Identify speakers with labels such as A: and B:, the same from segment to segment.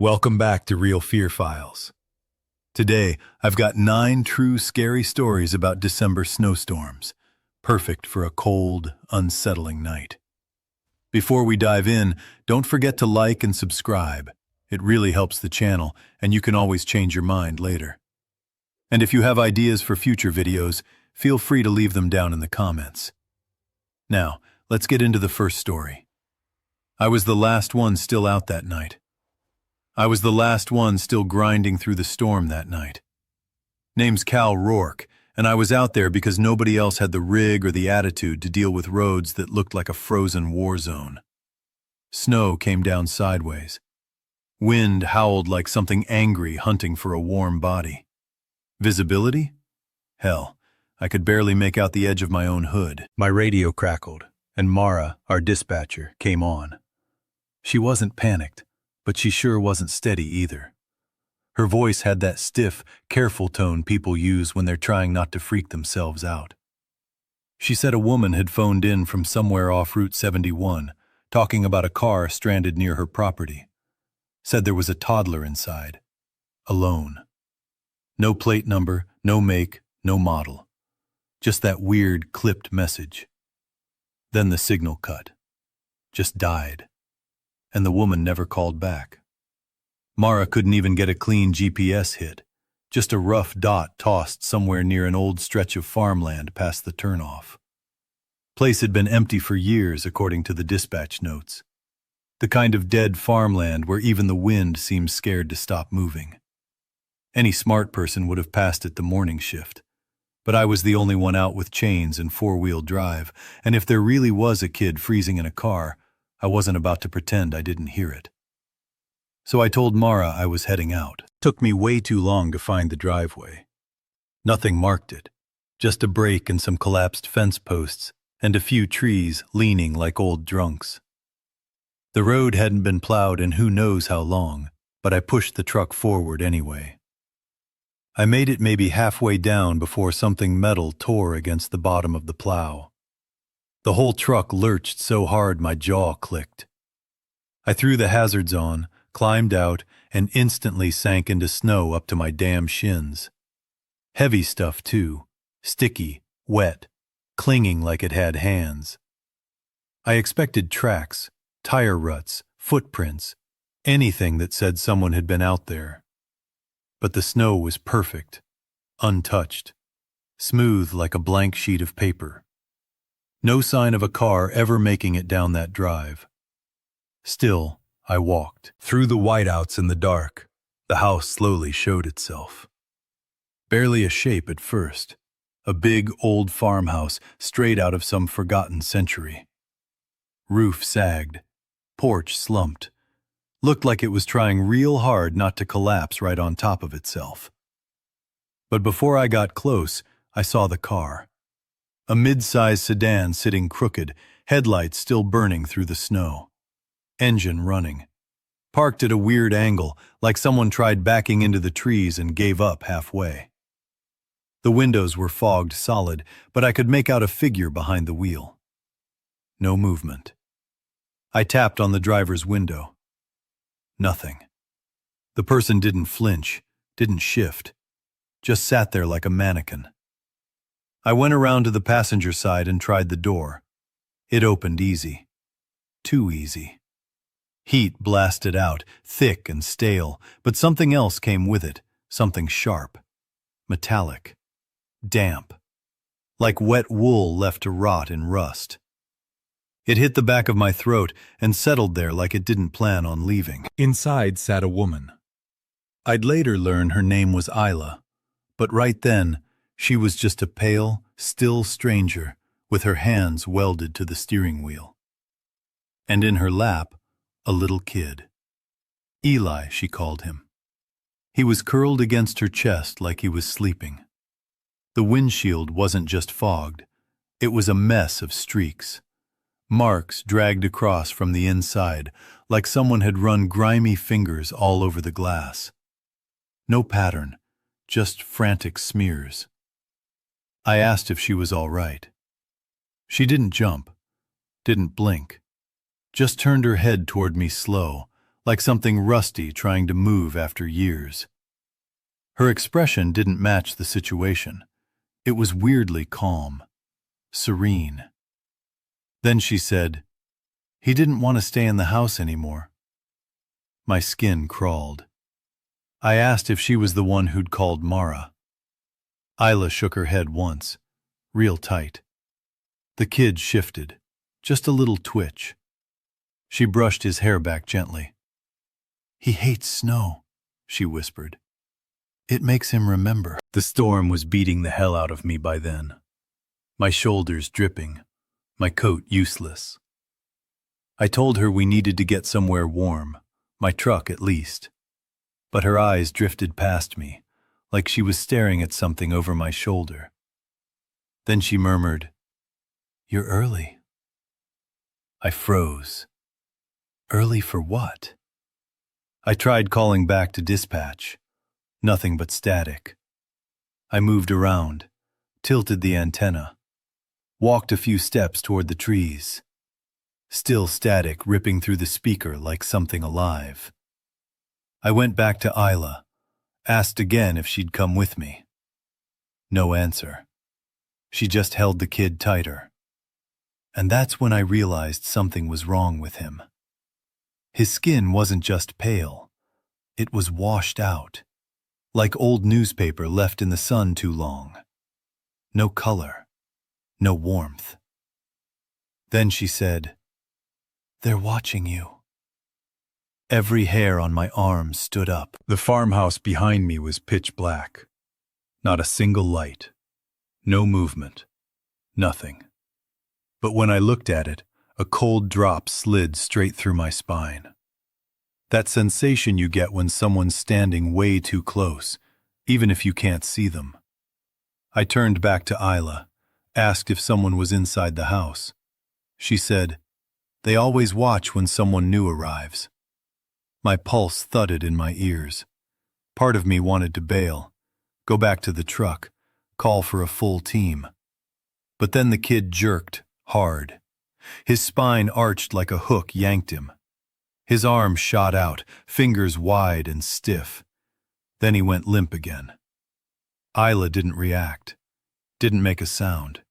A: Welcome back to RealFear Files. Today, I've got 9 true scary stories about December snowstorms, perfect for a cold, unsettling night. Before we dive in, don't forget to like and subscribe. It really helps the channel, and you can always change your mind later. And if you have ideas for future videos, feel free to leave them down in the comments. Now, let's get into the first story. I was the last one still out that night. I was the last one still grinding through the storm that night. Name's Cal Rourke, and I was out there because nobody else had the rig or the attitude to deal with roads that looked like a frozen war zone. Snow came down sideways. Wind howled like something angry hunting for a warm body. Visibility? Hell, I could barely make out the edge of my own hood. My radio crackled, and Mara, our dispatcher, came on. She wasn't panicked, but she sure wasn't steady either. Her voice had that stiff, careful tone people use when they're trying not to freak themselves out. She said a woman had phoned in from somewhere off Route 71, talking about a car stranded near her property. Said there was a toddler inside. Alone. No plate number, no make, no model. Just that weird, clipped message. Then the signal cut. Just died. And the woman never called back. Mara couldn't even get a clean GPS hit, just a rough dot tossed somewhere near an old stretch of farmland past the turnoff. Place had been empty for years, according to the dispatch notes. The kind of dead farmland where even the wind seems scared to stop moving. Any smart person would have passed it the morning shift, but I was the only one out with chains and four-wheel drive, and if there really was a kid freezing in a car, I wasn't about to pretend I didn't hear it. So I told Mara I was heading out. Took me way too long to find the driveway. Nothing marked it, just a break and some collapsed fence posts and a few trees leaning like old drunks. The road hadn't been plowed in who knows how long, but I pushed the truck forward anyway. I made it maybe halfway down before something metal tore against the bottom of the plow. The whole truck lurched so hard my jaw clicked. I threw the hazards on, climbed out, and instantly sank into snow up to my damn shins. Heavy stuff too, sticky, wet, clinging like it had hands. I expected tracks, tire ruts, footprints, anything that said someone had been out there. But the snow was perfect, untouched, smooth like a blank sheet of paper. No sign of a car ever making it down that drive. Still, I walked. Through the whiteouts in the dark, the house slowly showed itself. Barely a shape at first. A big, old farmhouse straight out of some forgotten century. Roof sagged. Porch slumped. Looked like it was trying real hard not to collapse right on top of itself. But before I got close, I saw the car. A mid-sized sedan sitting crooked, headlights still burning through the snow. Engine running. Parked at a weird angle, like someone tried backing into the trees and gave up halfway. The windows were fogged solid, but I could make out a figure behind the wheel. No movement. I tapped on the driver's window. Nothing. The person didn't flinch, didn't shift, just sat there like a mannequin. I went around to the passenger side and tried the door. It opened easy. Too easy. Heat blasted out, thick and stale, but something else came with it, something sharp, metallic, damp, like wet wool left to rot and rust. It hit the back of my throat and settled there like it didn't plan on leaving. Inside sat a woman. I'd later learn her name was Isla, but right then, she was just a pale, still stranger with her hands welded to the steering wheel. And in her lap, a little kid. Eli, she called him. He was curled against her chest like he was sleeping. The windshield wasn't just fogged. It was a mess of streaks. Marks dragged across from the inside, like someone had run grimy fingers all over the glass. No pattern, just frantic smears. I asked if she was all right. She didn't jump, didn't blink, just turned her head toward me slow, like something rusty trying to move after years. Her expression didn't match the situation. It was weirdly calm, serene. Then she said, "He didn't want to stay in the house anymore." My skin crawled. I asked if she was the one who'd called Mara. Isla shook her head once, real tight. The kid shifted, just a little twitch. She brushed his hair back gently. "He hates snow," she whispered. "It makes him remember." The storm was beating the hell out of me by then. My shoulders dripping, my coat useless. I told her we needed to get somewhere warm, my truck at least. But her eyes drifted past me, like she was staring at something over my shoulder. Then she murmured, "You're early." I froze. Early for what? I tried calling back to dispatch. Nothing but static. I moved around, tilted the antenna, walked a few steps toward the trees. Still static ripping through the speaker like something alive. I went back to Isla, asked again if she'd come with me. No answer. She just held the kid tighter. And that's when I realized something was wrong with him. His skin wasn't just pale. It was washed out, like old newspaper left in the sun too long. No color, no warmth. Then she said, "They're watching you." Every hair on my arms stood up. The farmhouse behind me was pitch black. Not a single light. No movement. Nothing. But when I looked at it, a cold drop slid straight through my spine. That sensation you get when someone's standing way too close, even if you can't see them. I turned back to Isla, asked if someone was inside the house. She said, "They always watch when someone new arrives." My pulse thudded in my ears. Part of me wanted to bail, go back to the truck, call for a full team. But then the kid jerked, hard. His spine arched like a hook yanked him. His arm shot out, fingers wide and stiff. Then he went limp again. Isla didn't react, didn't make a sound.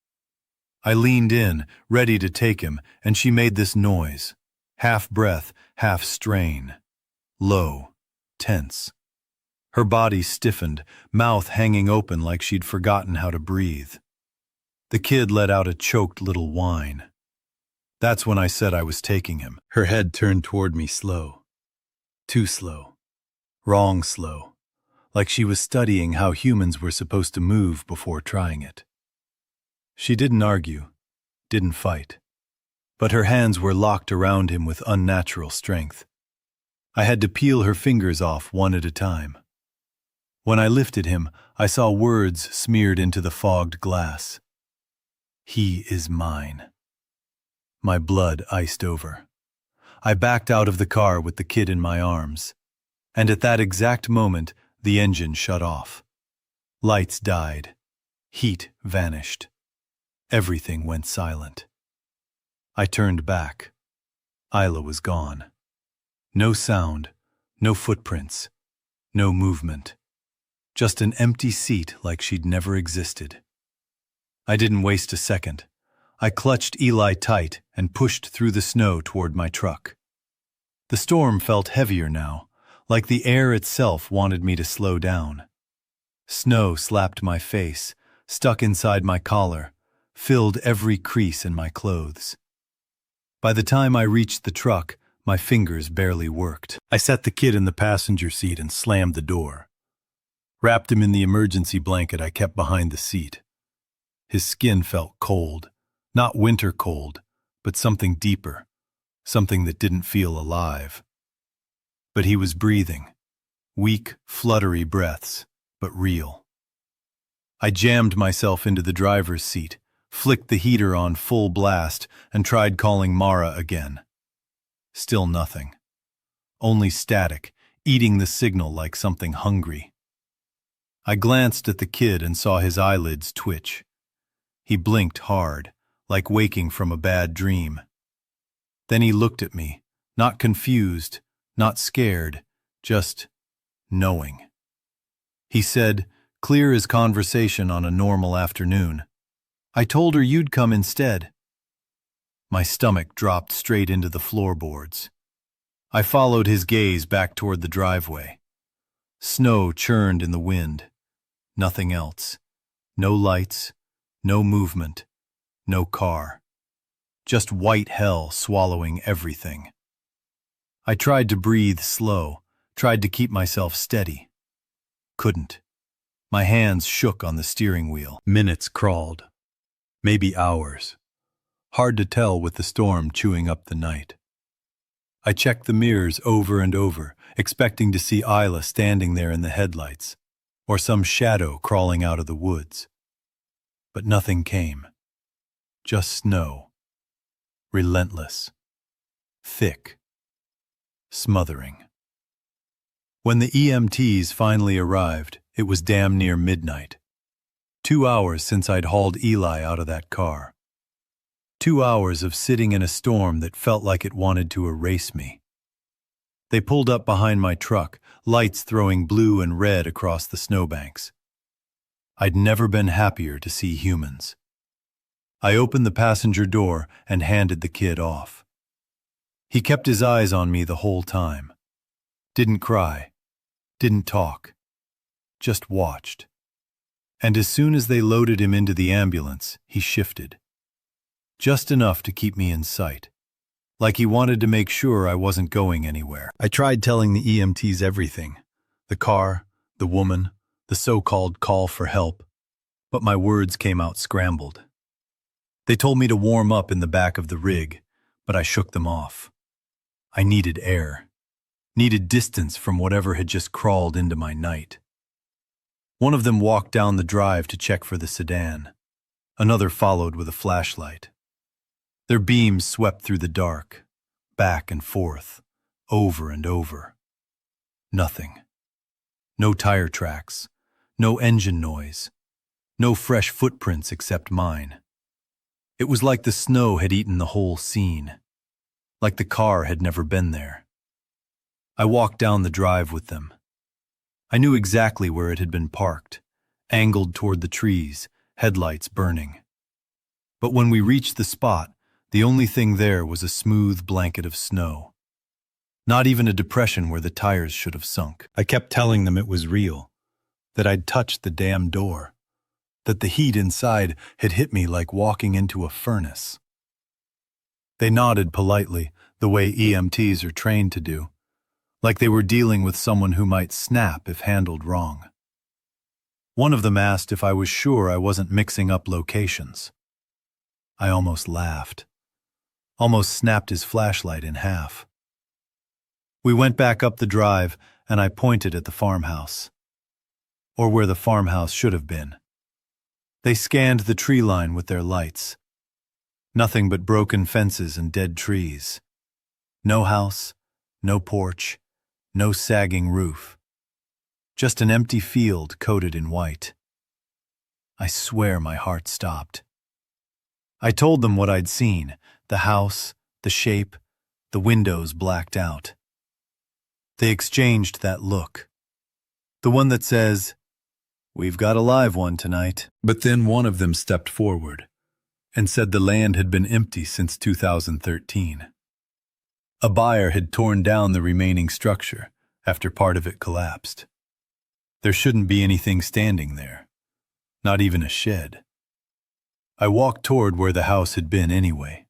A: I leaned in, ready to take him, and she made this noise. Half breath, half strain. Low, tense. Her body stiffened, mouth hanging open like she'd forgotten how to breathe. The kid let out a choked little whine. That's when I said I was taking him. Her head turned toward me slow. Too slow. Wrong slow. Like she was studying how humans were supposed to move before trying it. She didn't argue, didn't fight. But her hands were locked around him with unnatural strength. I had to peel her fingers off one at a time. When I lifted him, I saw words smeared into the fogged glass. "He is mine." My blood iced over. I backed out of the car with the kid in my arms. And at that exact moment, the engine shut off. Lights died. Heat vanished. Everything went silent. I turned back. Isla was gone. No sound, no footprints, no movement. Just an empty seat like she'd never existed. I didn't waste a second. I clutched Eli tight and pushed through the snow toward my truck. The storm felt heavier now, like the air itself wanted me to slow down. Snow slapped my face, stuck inside my collar, filled every crease in my clothes. By the time I reached the truck, my fingers barely worked. I set the kid in the passenger seat and slammed the door. Wrapped him in the emergency blanket I kept behind the seat. His skin felt cold. Not winter cold, but something deeper, something that didn't feel alive. But he was breathing, weak, fluttery breaths, but real. I jammed myself into the driver's seat, flicked the heater on full blast, and tried calling Mara again. Still nothing. Only static, eating the signal like something hungry. I glanced at the kid and saw his eyelids twitch. He blinked hard, like waking from a bad dream. Then he looked at me, not confused, Not scared, just knowing. He said, clear as conversation on a normal afternoon, "I told her you'd come instead." My stomach dropped straight into the floorboards. I followed his gaze back toward the driveway. Snow churned in the wind. Nothing else. No lights, no movement, no car. Just white hell swallowing everything. I tried to breathe slow, tried to keep myself steady. Couldn't. My hands shook on the steering wheel. Minutes crawled. Maybe hours. Hard to tell with the storm chewing up the night. I checked the mirrors over and over, expecting to see Isla standing there in the headlights, or some shadow crawling out of the woods. But nothing came. Just snow. Relentless. Thick. Smothering. When the EMTs finally arrived, it was damn near midnight. 2 hours since I'd hauled Eli out of that car. 2 hours of sitting in a storm that felt like it wanted to erase me. They pulled up behind my truck, lights throwing blue and red across the snowbanks. I'd never been happier to see humans. I opened the passenger door and handed the kid off. He kept his eyes on me the whole time. Didn't cry. Didn't talk. Just watched. And as soon as they loaded him into the ambulance, he shifted. Just enough to keep me in sight. Like he wanted to make sure I wasn't going anywhere. I tried telling the EMTs everything. The car, the woman, the so-called call for help. But my words came out scrambled. They told me to warm up in the back of the rig, but I shook them off. I needed air. Needed distance from whatever had just crawled into my night. One of them walked down the drive to check for the sedan. Another followed with a flashlight. Their beams swept through the dark, back and forth, over and over. Nothing. No tire tracks, no engine noise, no fresh footprints except mine. It was like the snow had eaten the whole scene, like the car had never been there. I walked down the drive with them. I knew exactly where it had been parked, angled toward the trees, headlights burning. But when we reached the spot, the only thing there was a smooth blanket of snow. Not even a depression where the tires should have sunk. I kept telling them it was real, that I'd touched the damn door, that the heat inside had hit me like walking into a furnace. They nodded politely, the way EMTs are trained to do, like they were dealing with someone who might snap if handled wrong. One of them asked if I was sure I wasn't mixing up locations. I almost laughed. Almost snapped his flashlight in half. We went back up the drive, and I pointed at the farmhouse. Or where the farmhouse should have been. They scanned the tree line with their lights. Nothing but broken fences and dead trees. No house, no porch, no sagging roof. Just an empty field coated in white. I swear my heart stopped. I told them what I'd seen. The house, the shape, the windows blacked out. They exchanged that look. The one that says, "We've got a live one tonight." But then one of them stepped forward and said the land had been empty since 2013. A buyer had torn down the remaining structure after part of it collapsed. There shouldn't be anything standing there, not even a shed. I walked toward where the house had been anyway,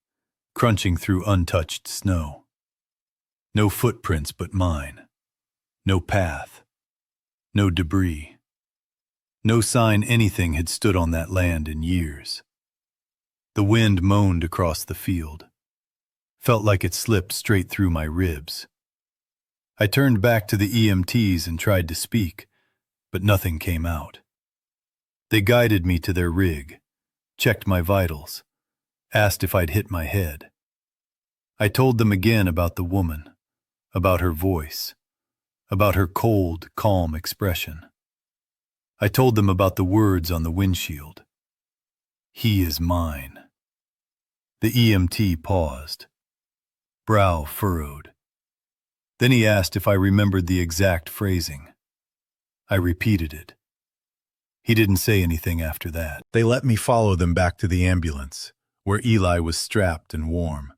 A: crunching through untouched snow. No footprints but mine. No path. No debris. No sign anything had stood on that land in years. The wind moaned across the field. Felt like it slipped straight through my ribs. I turned back to the EMTs and tried to speak, but nothing came out. They guided me to their rig, checked my vitals, asked if I'd hit my head. I told them again about the woman, about her voice, about her cold, calm expression. I told them about the words on the windshield. "He is mine." The EMT paused, brow furrowed. Then he asked if I remembered the exact phrasing. I repeated it. He didn't say anything after that. They let me follow them back to the ambulance, where Eli was strapped and warm.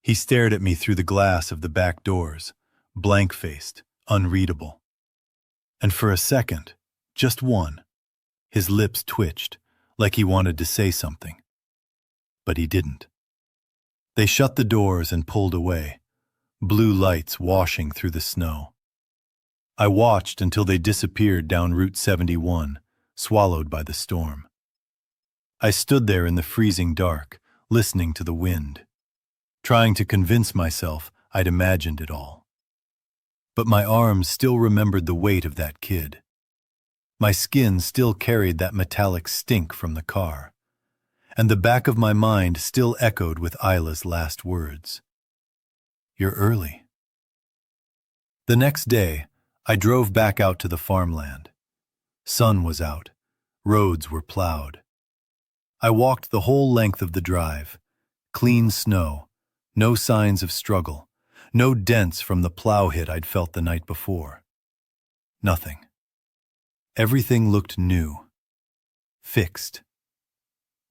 A: He stared at me through the glass of the back doors, blank-faced, unreadable. And for a second, just one, his lips twitched, like he wanted to say something. But he didn't. They shut the doors and pulled away, blue lights washing through the snow. I watched until they disappeared down Route 71, swallowed by the storm. I stood there in the freezing dark, listening to the wind, trying to convince myself I'd imagined it all. But my arms still remembered the weight of that kid. My skin still carried that metallic stink from the car, and the back of my mind still echoed with Isla's last words. "You're early." The next day, I drove back out to the farmland. Sun was out. Roads were plowed. I walked the whole length of the drive. Clean snow, no signs of struggle, no dents from the plow hit I'd felt the night before. Nothing. Everything looked new. Fixed.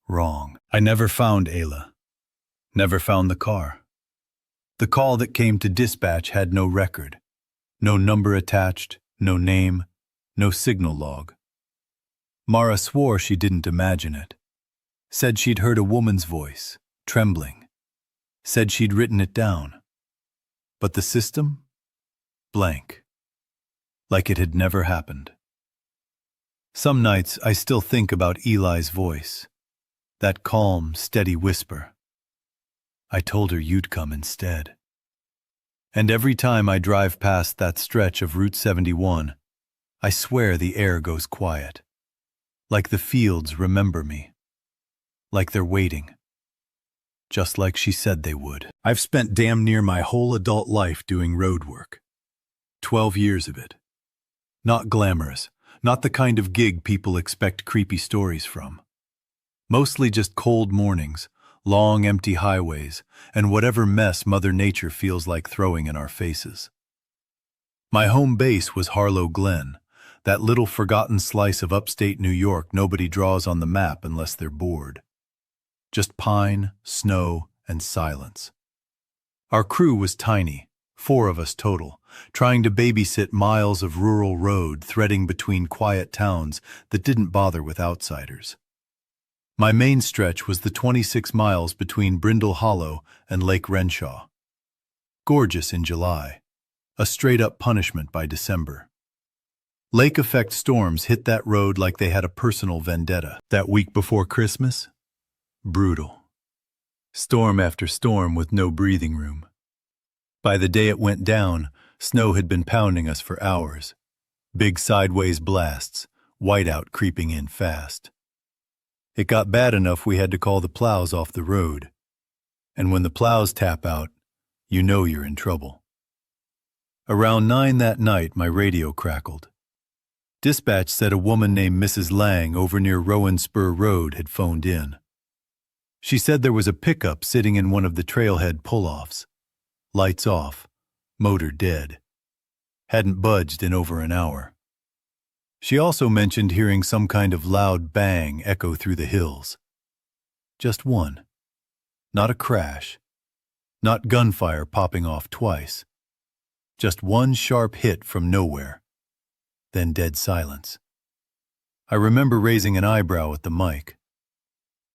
A: Wrong. I never found Ayla. Never found the car. The call that came to dispatch had no record. No number attached, no name, no signal log. Mara swore she didn't imagine it. Said she'd heard a woman's voice, trembling. Said she'd written it down. But the system? Blank. Like it had never happened. Some nights I still think about Eli's voice. That calm, steady whisper. I told her you'd come instead. And every time I drive past that stretch of Route 71, I swear the air goes quiet. Like the fields remember me. Like they're waiting. Just like she said they would. I've spent damn near my whole adult life doing road work. 12 years of it. Not glamorous, not the kind of gig people expect creepy stories from. Mostly just cold mornings, long empty highways, and whatever mess Mother Nature feels like throwing in our faces. My home base was Harlow Glen, that little forgotten slice of upstate New York nobody draws on the map unless they're bored. Just pine, snow, and silence. Our crew was tiny, 4 of us total, trying to babysit miles of rural road threading between quiet towns that didn't bother with outsiders. My main stretch was the 26 miles between Brindle Hollow and Lake Renshaw. Gorgeous in July, a straight-up punishment by December. Lake-effect storms hit that road like they had a personal vendetta. That week before Christmas? Brutal. Storm after storm with no breathing room. By the day it went down, snow had been pounding us for hours. Big sideways blasts, whiteout creeping in fast. It got bad enough we had to call the plows off the road. And when the plows tap out, you know you're in trouble. Around 9 that night, my radio crackled. Dispatch said a woman named Mrs. Lang over near Rowan Spur Road had phoned in. She said there was a pickup sitting in one of the trailhead pull-offs. Lights off, motor dead. Hadn't budged in over an hour. She also mentioned hearing some kind of loud bang echo through the hills. Just one. Not a crash. Not gunfire popping off twice. Just one sharp hit from nowhere. Then dead silence. I remember raising an eyebrow at the mic.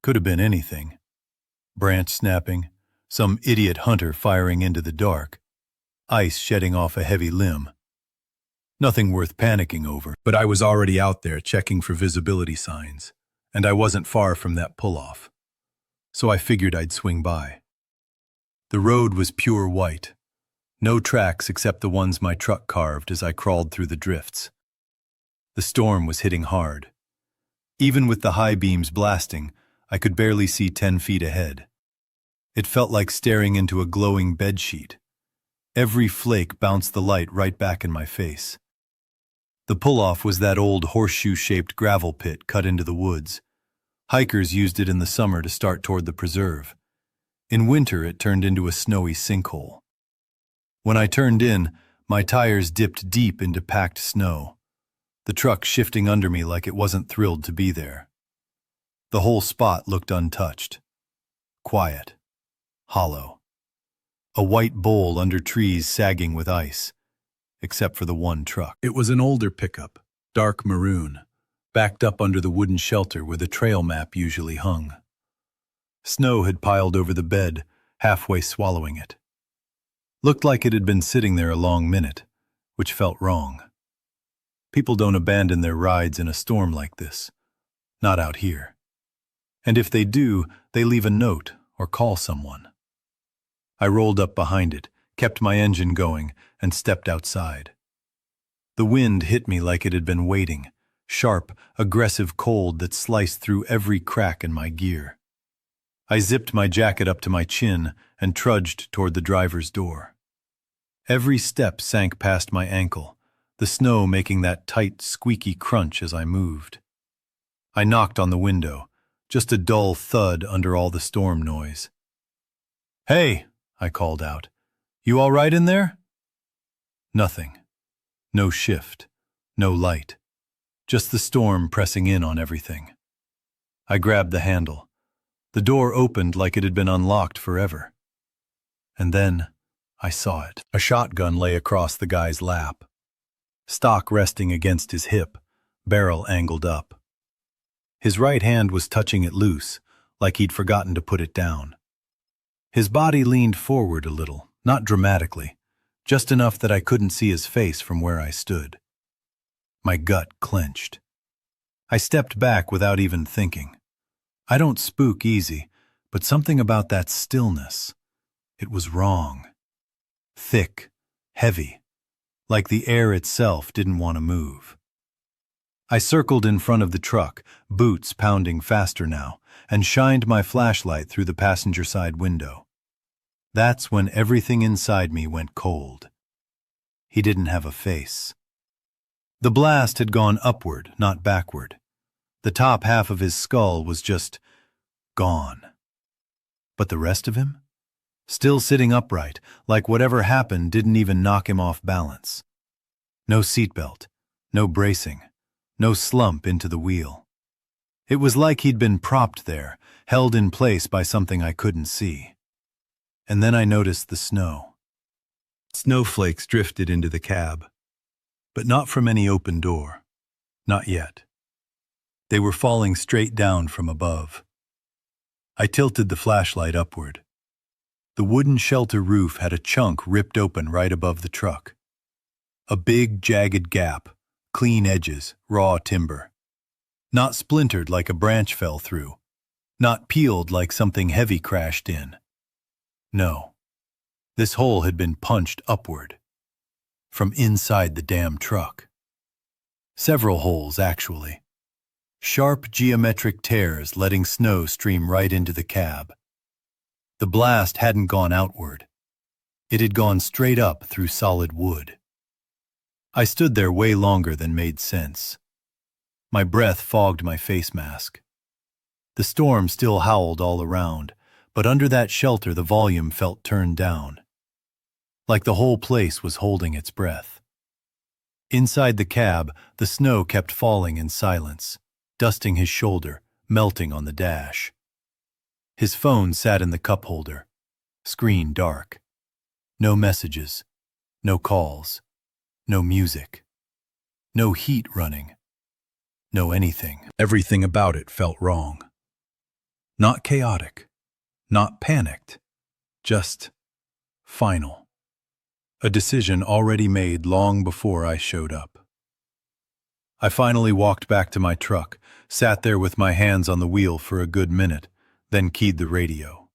A: Could have been anything. Branch snapping, some idiot hunter firing into the dark, ice shedding off a heavy limb. Nothing worth panicking over, but I was already out there checking for visibility signs, and I wasn't far from that pull-off. So I figured I'd swing by. The road was pure white. No tracks except the ones my truck carved as I crawled through the drifts. The storm was hitting hard. Even with the high beams blasting, I could barely see 10 feet ahead. It felt like staring into a glowing bedsheet. Every flake bounced the light right back in my face. The pull-off was that old horseshoe-shaped gravel pit cut into the woods. Hikers used it in the summer to start toward the preserve. In winter, it turned into a snowy sinkhole. When I turned in, my tires dipped deep into packed snow, the truck shifting under me like it wasn't thrilled to be there. The whole spot looked untouched. Quiet. Hollow. A white bowl under trees sagging with ice, except for the one truck. It was an older pickup, dark maroon, backed up under the wooden shelter where the trail map usually hung. Snow had piled over the bed, halfway swallowing it. Looked like it had been sitting there a long minute, which felt wrong. People don't abandon their rides in a storm like this. Not out here. And if they do, they leave a note or call someone. I rolled up behind it, kept my engine going, and stepped outside. The wind hit me like it had been waiting, sharp, aggressive cold that sliced through every crack in my gear. I zipped my jacket up to my chin and trudged toward the driver's door. Every step sank past my ankle, the snow making that tight, squeaky crunch as I moved. I knocked on the window, just a dull thud under all the storm noise. "Hey," I called out. "You all right in there?" Nothing. No shift. No light. Just the storm pressing in on everything. I grabbed the handle. The door opened like it had been unlocked forever. And then I saw it. A shotgun lay across the guy's lap. Stock resting against his hip, barrel angled up. His right hand was touching it loose, like he'd forgotten to put it down. His body leaned forward a little, not dramatically, just enough that I couldn't see his face from where I stood. My gut clenched. I stepped back without even thinking. I don't spook easy, but something about that stillness. It was wrong. Thick, heavy, like the air itself didn't want to move. I circled in front of the truck, boots pounding faster now, and shined my flashlight through the passenger side window. That's when everything inside me went cold. He didn't have a face. The blast had gone upward, not backward. The top half of his skull was just gone. But the rest of him? Still sitting upright, like whatever happened didn't even knock him off balance. No seatbelt, no bracing, no slump into the wheel. It was like he'd been propped there, held in place by something I couldn't see. And then I noticed the snow. Snowflakes drifted into the cab, but not from any open door. Not yet. They were falling straight down from above. I tilted the flashlight upward. The wooden shelter roof had a chunk ripped open right above the truck. A big, jagged gap, clean edges, raw timber. Not splintered like a branch fell through. Not peeled like something heavy crashed in. No. This hole had been punched upward. From inside the damn truck. Several holes, actually. Sharp geometric tears letting snow stream right into the cab. The blast hadn't gone outward. It had gone straight up through solid wood. I stood there way longer than made sense. My breath fogged my face mask. The storm still howled all around, but under that shelter the volume felt turned down. Like the whole place was holding its breath. Inside the cab, the snow kept falling in silence, dusting his shoulder, melting on the dash. His phone sat in the cup holder, screen dark. No messages, no calls, no music, no heat running, no anything. Everything about it felt wrong. Not chaotic, not panicked, just final. A decision already made long before I showed up. I finally walked back to my truck, sat there with my hands on the wheel for a good minute, then keyed the radio.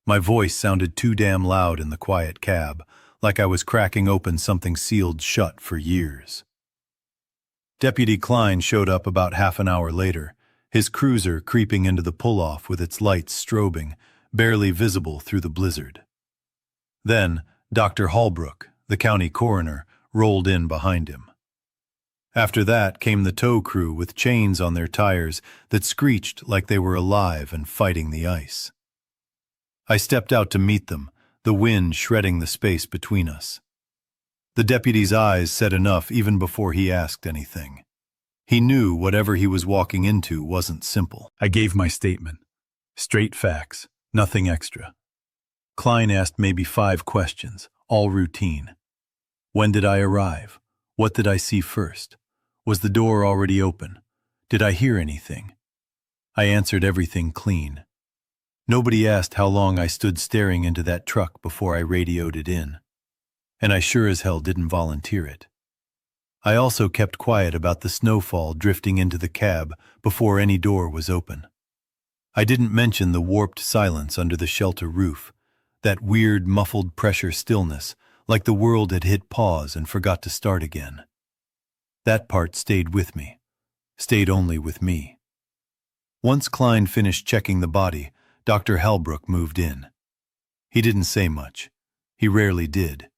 A: My voice sounded too damn loud in the quiet cab, like I was cracking open something sealed shut for years. Deputy Klein showed up about half an hour later, his cruiser creeping into the pull-off with its lights strobing, barely visible through the blizzard. Then, Dr. Hallbrook, the county coroner, rolled in behind him. After that came the tow crew with chains on their tires that screeched like they were alive and fighting the ice. I stepped out to meet them, the wind shredding the space between us. The deputy's eyes said enough even before he asked anything. He knew whatever he was walking into wasn't simple. I gave my statement. Straight facts, nothing extra. Klein asked maybe 5 questions, all routine. When did I arrive? What did I see first? Was the door already open? Did I hear anything? I answered everything clean. Nobody asked how long I stood staring into that truck before I radioed it in. And I sure as hell didn't volunteer it. I also kept quiet about the snowfall drifting into the cab before any door was open. I didn't mention the warped silence under the shelter roof, that weird muffled pressure stillness, like the world had hit pause and forgot to start again. That part stayed with me, stayed only with me. Once Klein finished checking the body, Dr. Halbrook moved in. He didn't say much. He rarely did.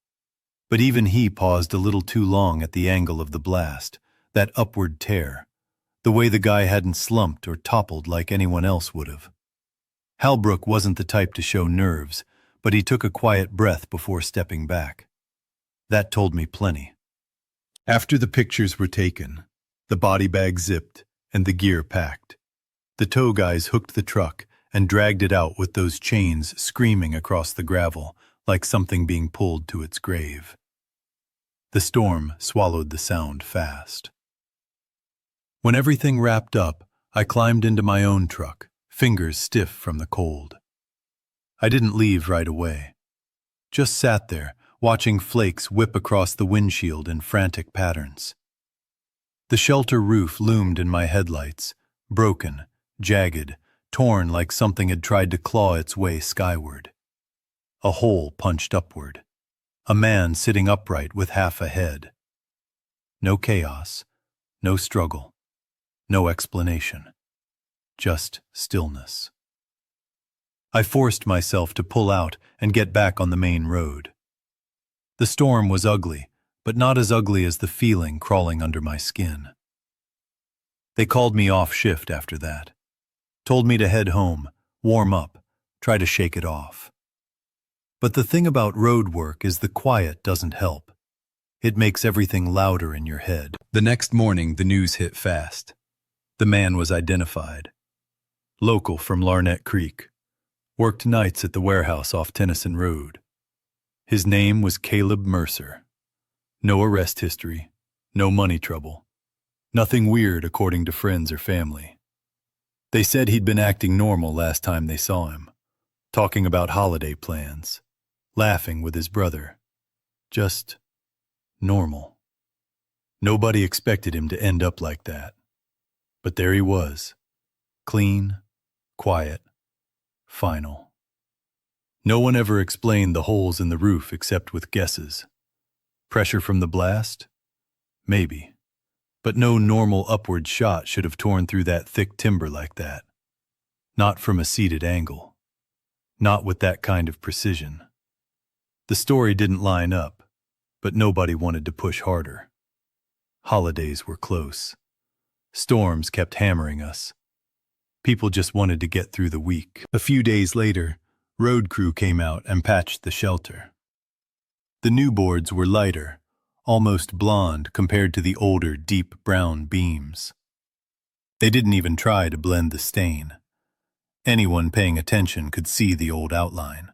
A: But even he paused a little too long at the angle of the blast, that upward tear, the way the guy hadn't slumped or toppled like anyone else would have. Halbrook wasn't the type to show nerves, but he took a quiet breath before stepping back. That told me plenty. After the pictures were taken, the body bag zipped, and the gear packed, the tow guys hooked the truck and dragged it out with those chains screaming across the gravel like something being pulled to its grave. The storm swallowed the sound fast. When everything wrapped up, I climbed into my own truck, fingers stiff from the cold. I didn't leave right away. Just sat there, watching flakes whip across the windshield in frantic patterns. The shelter roof loomed in my headlights, broken, jagged, torn like something had tried to claw its way skyward. A hole punched upward. A man sitting upright with half a head. No chaos, no struggle, no explanation. Just stillness. I forced myself to pull out and get back on the main road. The storm was ugly, but not as ugly as the feeling crawling under my skin. They called me off shift after that. Told me to head home, warm up, try to shake it off. But the thing about road work is the quiet doesn't help. It makes everything louder in your head. The next morning, the news hit fast. The man was identified. Local from Larnett Creek. Worked nights at the warehouse off Tennyson Road. His name was Caleb Mercer. No arrest history, no money trouble. Nothing weird according to friends or family. They said he'd been acting normal last time they saw him, talking about holiday plans, laughing with his brother. Just normal. Nobody expected him to end up like that. But there he was, clean, quiet, final. No one ever explained the holes in the roof except with guesses. Pressure from the blast? Maybe. But no normal upward shot should have torn through that thick timber like that. Not from a seated angle. Not with that kind of precision. The story didn't line up, but nobody wanted to push harder. Holidays were close. Storms kept hammering us. People just wanted to get through the week. A few days later, road crew came out and patched the shelter. The new boards were lighter, almost blonde compared to the older deep brown beams. They didn't even try to blend the stain. Anyone paying attention could see the old outline.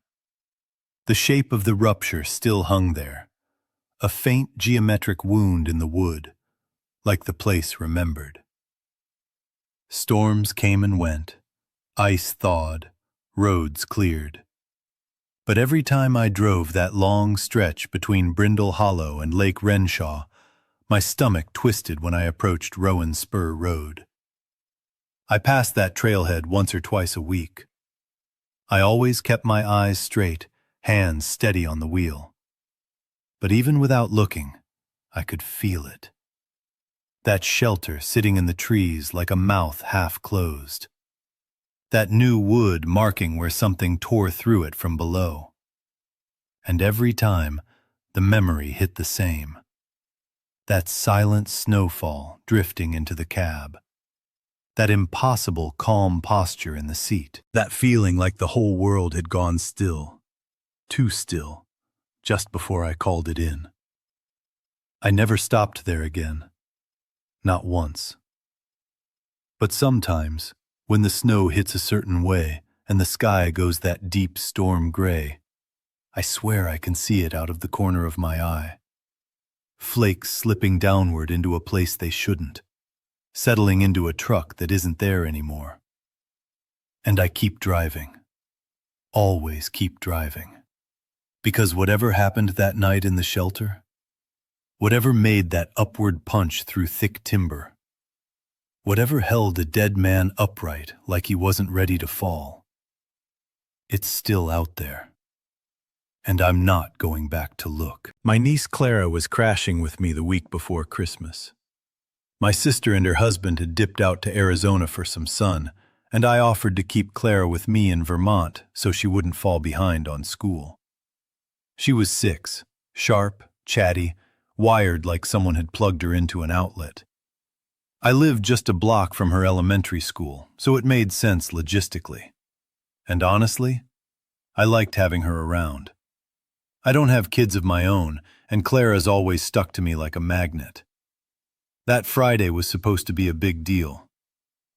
A: The shape of the rupture still hung there, a faint geometric wound in the wood, like the place remembered. Storms came and went, ice thawed, roads cleared. But every time I drove that long stretch between Brindle Hollow and Lake Renshaw, my stomach twisted when I approached Rowan Spur Road. I passed that trailhead once or twice a week. I always kept my eyes straight, hands steady on the wheel. But even without looking, I could feel it. That shelter sitting in the trees like a mouth half closed. That new wood marking where something tore through it from below. And every time, the memory hit the same. That silent snowfall drifting into the cab. That impossible calm posture in the seat. That feeling like the whole world had gone still. too still, just before I called it in. I never stopped there again, not once. But sometimes, when the snow hits a certain way and the sky goes that deep storm gray, I swear I can see it out of the corner of my eye. Flakes slipping downward into a place they shouldn't, settling into a truck that isn't there anymore. And I keep driving. Always keep driving. Because whatever happened that night in the shelter, whatever made that upward punch through thick timber, whatever held a dead man upright like he wasn't ready to fall, it's still out there. And I'm not going back to look. My niece Clara was crashing with me the week before Christmas. My sister and her husband had dipped out to Arizona for some sun, and I offered to keep Clara with me in Vermont so she wouldn't fall behind on school. She was 6, sharp, chatty, wired like someone had plugged her into an outlet. I lived just a block from her elementary school, so it made sense logistically. And honestly, I liked having her around. I don't have kids of my own, and Clara's always stuck to me like a magnet. That Friday was supposed to be a big deal.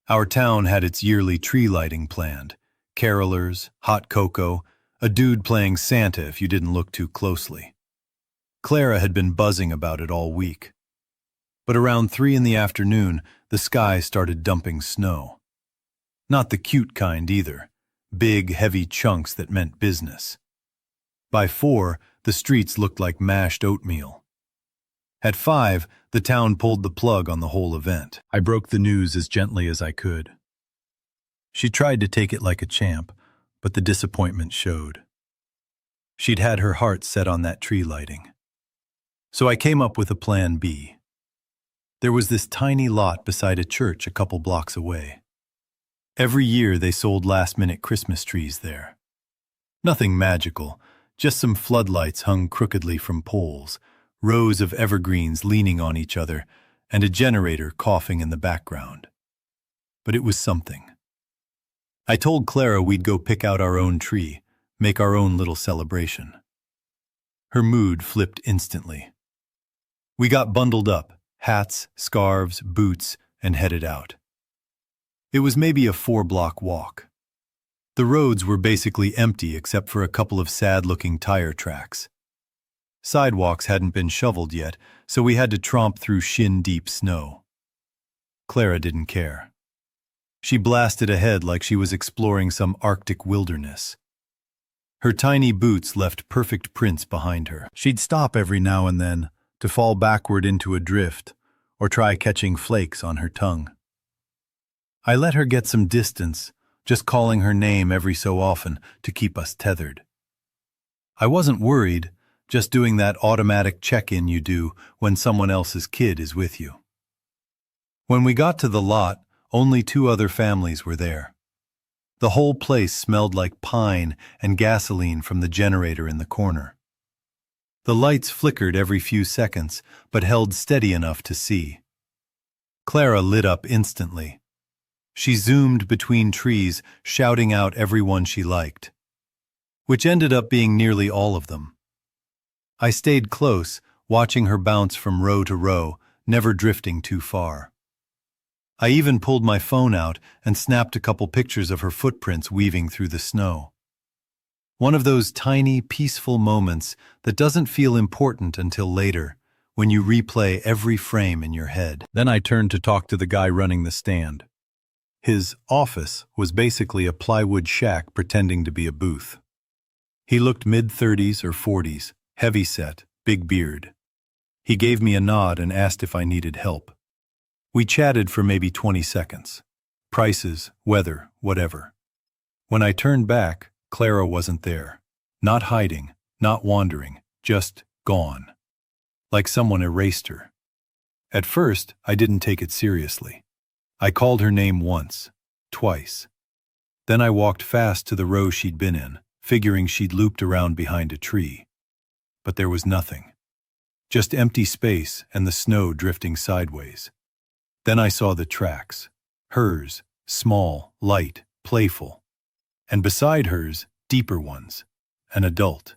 A: Our town had its yearly tree lighting planned. Carolers, hot cocoa, a dude playing Santa if you didn't look too closely. Clara had been buzzing about it all week. But around 3 in the afternoon, the sky started dumping snow. Not the cute kind either. Big, heavy chunks that meant business. By 4, the streets looked like mashed oatmeal. At 5, the town pulled the plug on the whole event. I broke the news as gently as I could. She tried to take it like a champ, but the disappointment showed. She'd had her heart set on that tree lighting. So I came up with a plan B. There was this tiny lot beside a church a couple blocks away. Every year they sold last-minute Christmas trees there. Nothing magical, just some floodlights hung crookedly from poles, rows of evergreens leaning on each other, and a generator coughing in the background. But it was something. I told Clara we'd go pick out our own tree, make our own little celebration. Her mood flipped instantly. We got bundled up, hats, scarves, boots, and headed out. It was maybe a 4-block walk. The roads were basically empty except for a couple of sad-looking tire tracks. Sidewalks hadn't been shoveled yet, so we had to tromp through shin-deep snow. Clara didn't care. She blasted ahead like she was exploring some Arctic wilderness. Her tiny boots left perfect prints behind her. She'd stop every now and then to fall backward into a drift or try catching flakes on her tongue. I let her get some distance, just calling her name every so often to keep us tethered. I wasn't worried, just doing that automatic check-in you do when someone else's kid is with you. When we got to the lot, only 2 other families were there. The whole place smelled like pine and gasoline from the generator in the corner. The lights flickered every few seconds, but held steady enough to see. Clara lit up instantly. She zoomed between trees, shouting out everyone she liked, which ended up being nearly all of them. I stayed close, watching her bounce from row to row, never drifting too far. I even pulled my phone out and snapped a couple pictures of her footprints weaving through the snow. One of those tiny, peaceful moments that doesn't feel important until later, when you replay every frame in your head. Then I turned to talk to the guy running the stand. His office was basically a plywood shack pretending to be a booth. He looked mid-30s or 40s, heavy-set, big beard. He gave me a nod and asked if I needed help. We chatted for maybe 20 seconds. Prices, weather, whatever. When I turned back, Clara wasn't there. Not hiding, not wandering, just gone. Like someone erased her. At first, I didn't take it seriously. I called her name once, twice. Then I walked fast to the row she'd been in, figuring she'd looped around behind a tree. But there was nothing. Just empty space and the snow drifting sideways. Then I saw the tracks. Hers, small, light, playful. And beside hers, deeper ones. An adult.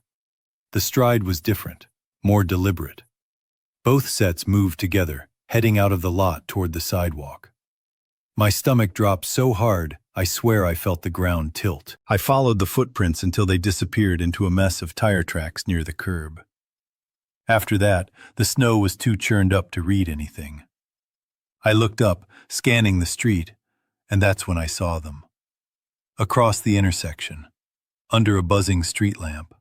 A: The stride was different, more deliberate. Both sets moved together, heading out of the lot toward the sidewalk. My stomach dropped so hard, I swear I felt the ground tilt. I followed the footprints until they disappeared into a mess of tire tracks near the curb. After that, the snow was too churned up to read anything. I looked up, scanning the street, and that's when I saw them. Across the intersection, under a buzzing street lamp.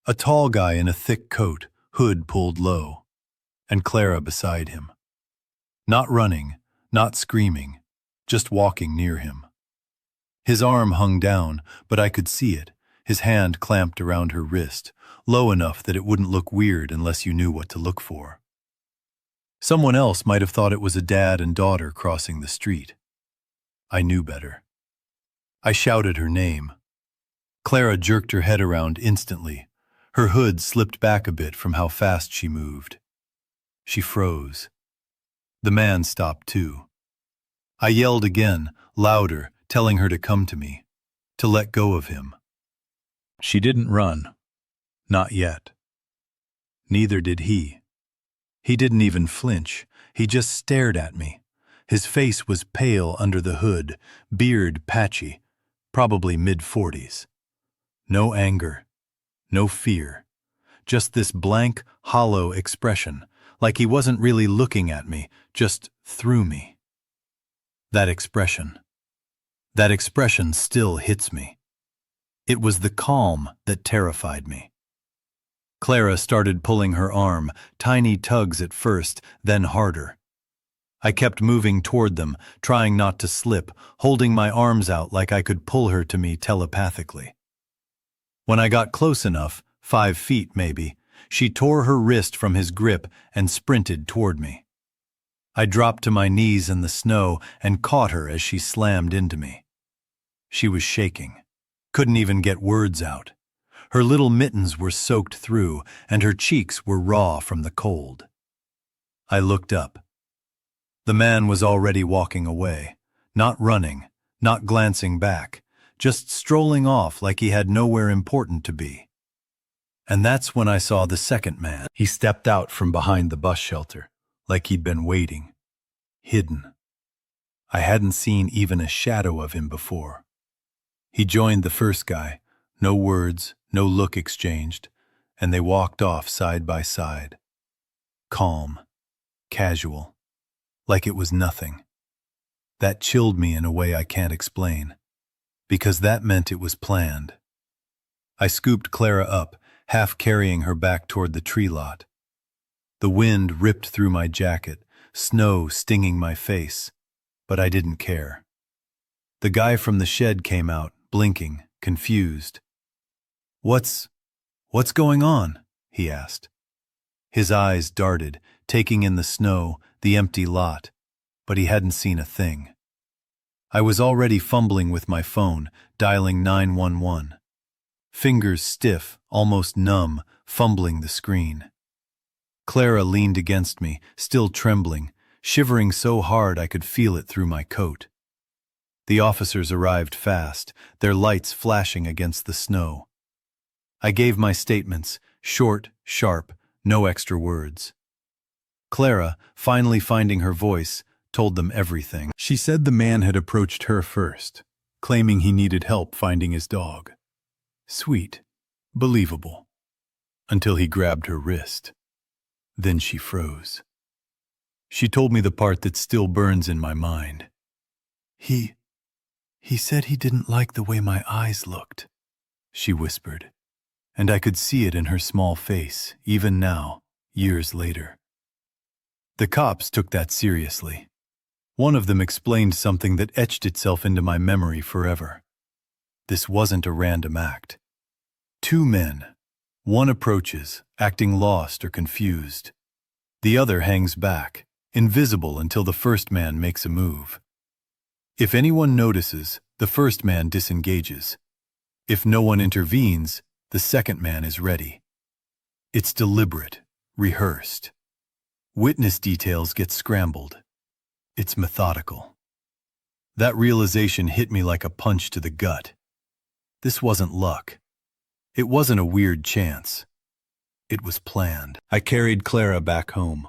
A: A tall guy in a thick coat, hood pulled low, and Clara beside him. Not running, not screaming, just walking near him. His arm hung down, but I could see it, his hand clamped around her wrist, low enough that it wouldn't look weird unless you knew what to look for. Someone else might have thought it was a dad and daughter crossing the street. I knew better. I shouted her name. Clara jerked her head around instantly. Her hood slipped back a bit from how fast she moved. She froze. The man stopped too. I yelled again, louder, telling her to come to me, to let go of him. She didn't run. Not yet. Neither did he. He didn't even flinch. He just stared at me. His face was pale under the hood, beard patchy, probably mid-40s. No anger, no fear, just this blank, hollow expression, like he wasn't really looking at me, just through me. That expression still hits me. It was the calm that terrified me. Clara started pulling her arm, tiny tugs at first, then harder. I kept moving toward them, trying not to slip, holding my arms out like I could pull her to me telepathically. When I got close enough, 5 feet maybe, she tore her wrist from his grip and sprinted toward me. I dropped to my knees in the snow and caught her as she slammed into me. She was shaking, couldn't even get words out. Her little mittens were soaked through, and her cheeks were raw from the cold. I looked up. The man was already walking away, not running, not glancing back, just strolling off like he had nowhere important to be. And that's when I saw the second man. He stepped out from behind the bus shelter, like he'd been waiting, hidden. I hadn't seen even a shadow of him before. He joined the first guy, no words, no look exchanged, and they walked off side by side. Calm, casual, like it was nothing. That chilled me in a way I can't explain, because that meant it was planned. I scooped Clara up, half carrying her back toward the tree lot. The wind ripped through my jacket, snow stinging my face, but I didn't care. The guy from the shed came out, blinking, confused. What's going on?" he asked. His eyes darted, taking in the snow, the empty lot, but he hadn't seen a thing. I was already fumbling with my phone, dialing 911. Fingers stiff, almost numb, fumbling the screen. Clara leaned against me, still trembling, shivering so hard I could feel it through my coat. The officers arrived fast, their lights flashing against the snow. I gave my statements, short, sharp, no extra words. Clara, finally finding her voice, told them everything. She said the man had approached her first, claiming he needed help finding his dog. Sweet, believable, until he grabbed her wrist. Then she froze. She told me the part that still burns in my mind. He said he didn't like the way my eyes looked, she whispered, and I could see it in her small face, even now, years later. The cops took that seriously. One of them explained something that etched itself into my memory forever. This wasn't a random act. 2 men. One approaches, acting lost or confused. The other hangs back, invisible until the first man makes a move. If anyone notices, the first man disengages. If no one intervenes, the second man is ready. It's deliberate, rehearsed. Witness details get scrambled. It's methodical. That realization hit me like a punch to the gut. This wasn't luck. It wasn't a weird chance. It was planned. I carried Clara back home.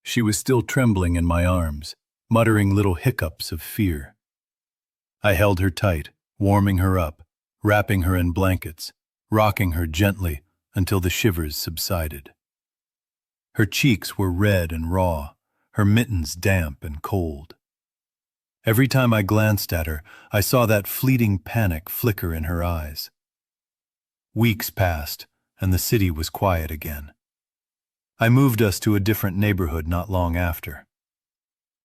A: She was still trembling in my arms, muttering little hiccups of fear. I held her tight, warming her up, wrapping her in blankets, rocking her gently until the shivers subsided. Her cheeks were red and raw, her mittens damp and cold. Every time I glanced at her, I saw that fleeting panic flicker in her eyes. Weeks passed, and the city was quiet again. I moved us to a different neighborhood not long after.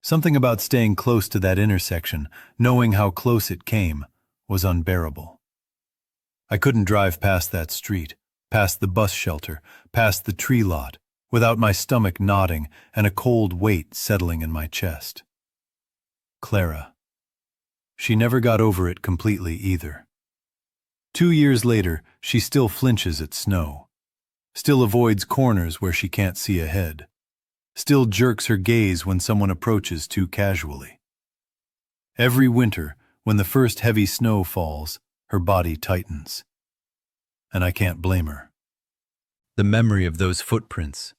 A: Something about staying close to that intersection, knowing how close it came, was unbearable. I couldn't drive past that street, past the bus shelter, past the tree lot, without my stomach knotting and a cold weight settling in my chest. Clara. She never got over it completely either. 2 years later, she still flinches at snow, still avoids corners where she can't see ahead, still jerks her gaze when someone approaches too casually. Every winter, when the first heavy snow falls, her body tightens. And I can't blame her. The memory of those footprints,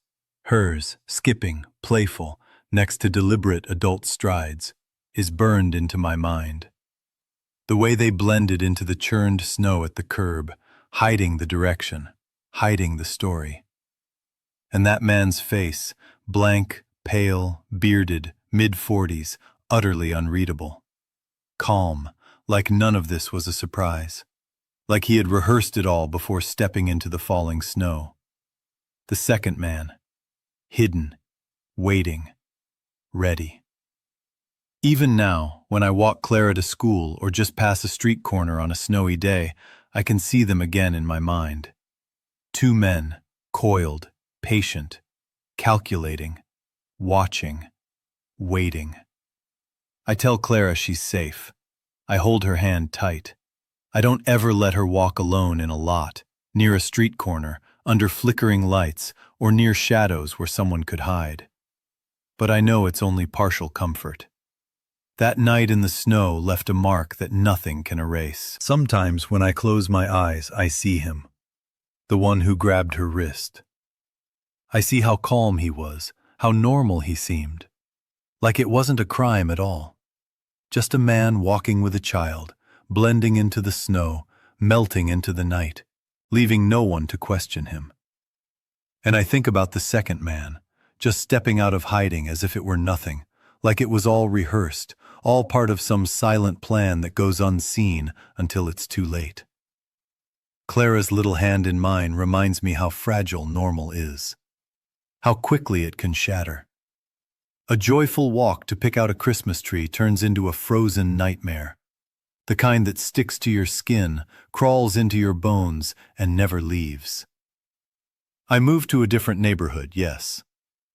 A: hers, skipping, playful, next to deliberate adult strides, is burned into my mind. The way they blended into the churned snow at the curb, hiding the direction, hiding the story. And that man's face, blank, pale, bearded, mid-40s, utterly unreadable. Calm, like none of this was a surprise. Like he had rehearsed it all before stepping into the falling snow. The second man, hidden, waiting, ready. Even now, when I walk Clara to school or just pass a street corner on a snowy day, I can see them again in my mind. 2 men, coiled, patient, calculating, watching, waiting. I tell Clara she's safe. I hold her hand tight. I don't ever let her walk alone in a lot, near a street corner, under flickering lights, or near shadows where someone could hide. But I know it's only partial comfort. That night in the snow left a mark that nothing can erase. Sometimes when I close my eyes, I see him, the one who grabbed her wrist. I see how calm he was, how normal he seemed, like it wasn't a crime at all. Just a man walking with a child, blending into the snow, melting into the night, leaving no one to question him. And I think about the second man, just stepping out of hiding as if it were nothing, like it was all rehearsed, all part of some silent plan that goes unseen until it's too late. Clara's little hand in mine reminds me how fragile normal is, how quickly it can shatter. A joyful walk to pick out a Christmas tree turns into a frozen nightmare, the kind that sticks to your skin, crawls into your bones, and never leaves. I moved to a different neighborhood, yes.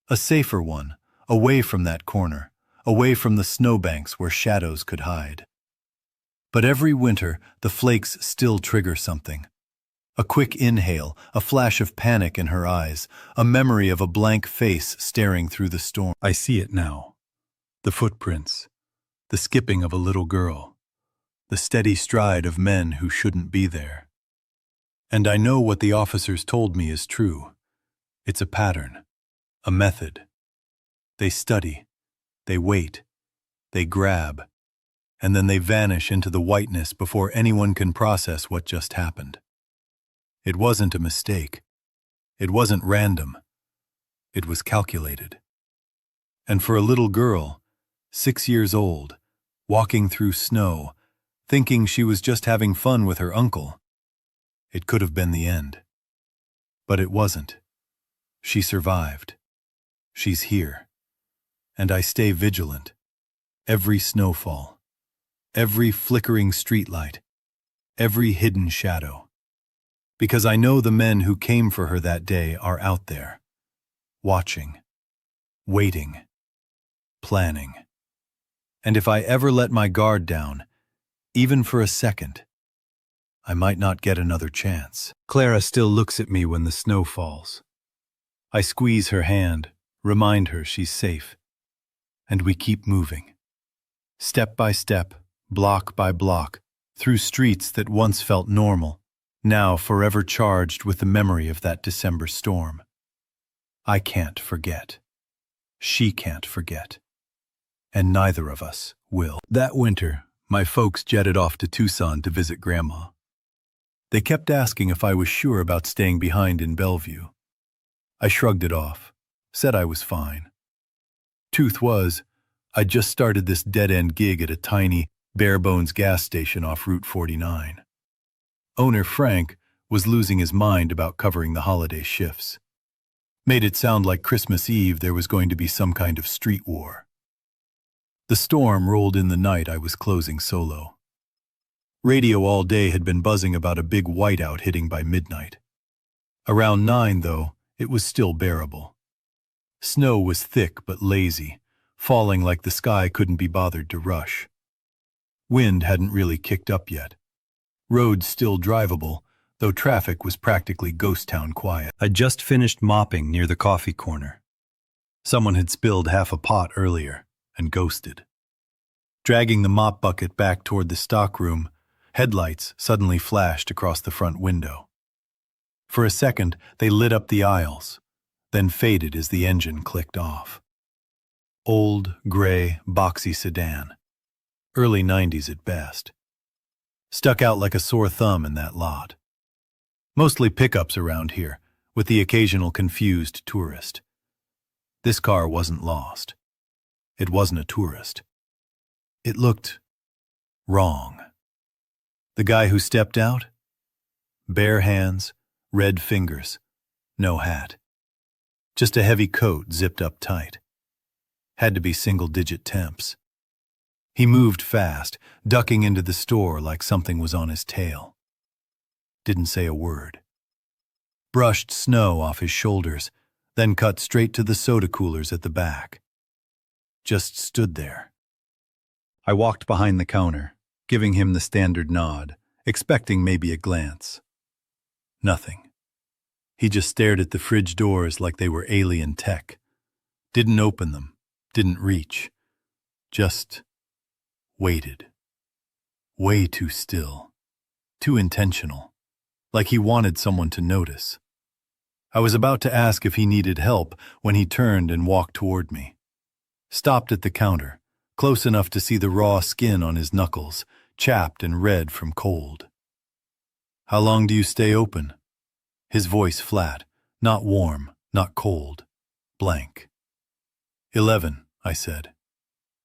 A: A safer one, away from that corner, away from the snowbanks where shadows could hide. But every winter, the flakes still trigger something. A quick inhale, a flash of panic in her eyes, a memory of a blank face staring through the storm. I see it now. The footprints, the skipping of a little girl, the steady stride of men who shouldn't be there. And I know what the officers told me is true. It's a pattern, a method. They study, they wait, they grab, and then they vanish into the whiteness before anyone can process what just happened. It wasn't a mistake. It wasn't random. It was calculated. And for a little girl, 6 years old, walking through snow, thinking she was just having fun with her uncle, it could have been the end. But it wasn't. She survived. She's here. And I stay vigilant. Every snowfall, every flickering streetlight, every hidden shadow. Because I know the men who came for her that day are out there, watching, waiting, planning. And if I ever let my guard down, even for a second, I might not get another chance. Clara still looks at me when the snow falls. I squeeze her hand, remind her she's safe. And we keep moving. Step by step, block by block, through streets that once felt normal, now forever charged with the memory of that December storm. I can't forget. She can't forget. And neither of us will. That winter, my folks jetted off to Tucson to visit Grandma. They kept asking if I was sure about staying behind in Bellevue. I shrugged it off, said I was fine. Truth was, I'd just started this dead-end gig at a tiny, bare-bones gas station off Route 49. Owner Frank was losing his mind about covering the holiday shifts. Made it sound like Christmas Eve there was going to be some kind of street war. The storm rolled in the night I was closing solo. Radio all day had been buzzing about a big whiteout hitting by midnight. Around 9, though, it was still bearable. Snow was thick but lazy, falling like the sky couldn't be bothered to rush. Wind hadn't really kicked up yet. Roads still drivable, though traffic was practically ghost town quiet. I'd just finished mopping near the coffee corner. Someone had spilled half a pot earlier and ghosted. Dragging the mop bucket back toward the stockroom, headlights suddenly flashed across the front window. For a second, they lit up the aisles, then faded as the engine clicked off. Old, gray, boxy sedan. Early 90s at best. Stuck out like a sore thumb in that lot. Mostly pickups around here, with the occasional confused tourist. This car wasn't lost. It wasn't a tourist. It looked wrong. The guy who stepped out? Bare hands, red fingers, no hat. Just a heavy coat zipped up tight. Had to be single-digit temps. He moved fast, ducking into the store like something was on his tail. Didn't say a word. Brushed snow off his shoulders, then cut straight to the soda coolers at the back. Just stood there. I walked behind the counter, giving him the standard nod, expecting maybe a glance. Nothing. He just stared at the fridge doors like they were alien tech. Didn't open them, didn't reach. Just waited. Way too still. Too intentional. Like he wanted someone to notice. I was about to ask if he needed help when he turned and walked toward me. Stopped at the counter, close enough to see the raw skin on his knuckles, chapped and red from cold. "How long do you stay open?" His voice flat, not warm, not cold, blank. 11, I said.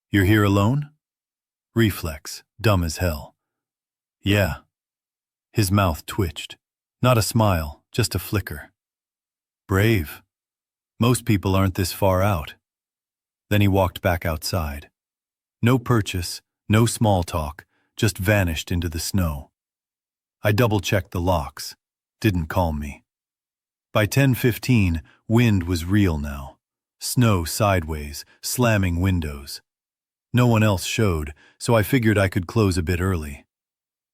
A: "You're here alone?" Reflex, dumb as hell. "Yeah." His mouth twitched. Not a smile, just a flicker. "Brave. Most people aren't this far out." Then he walked back outside. No purchase, no small talk, just vanished into the snow. I double-checked the locks. Didn't call me. By 10:15, wind was real now. Snow sideways, slamming windows. No one else showed, so I figured I could close a bit early.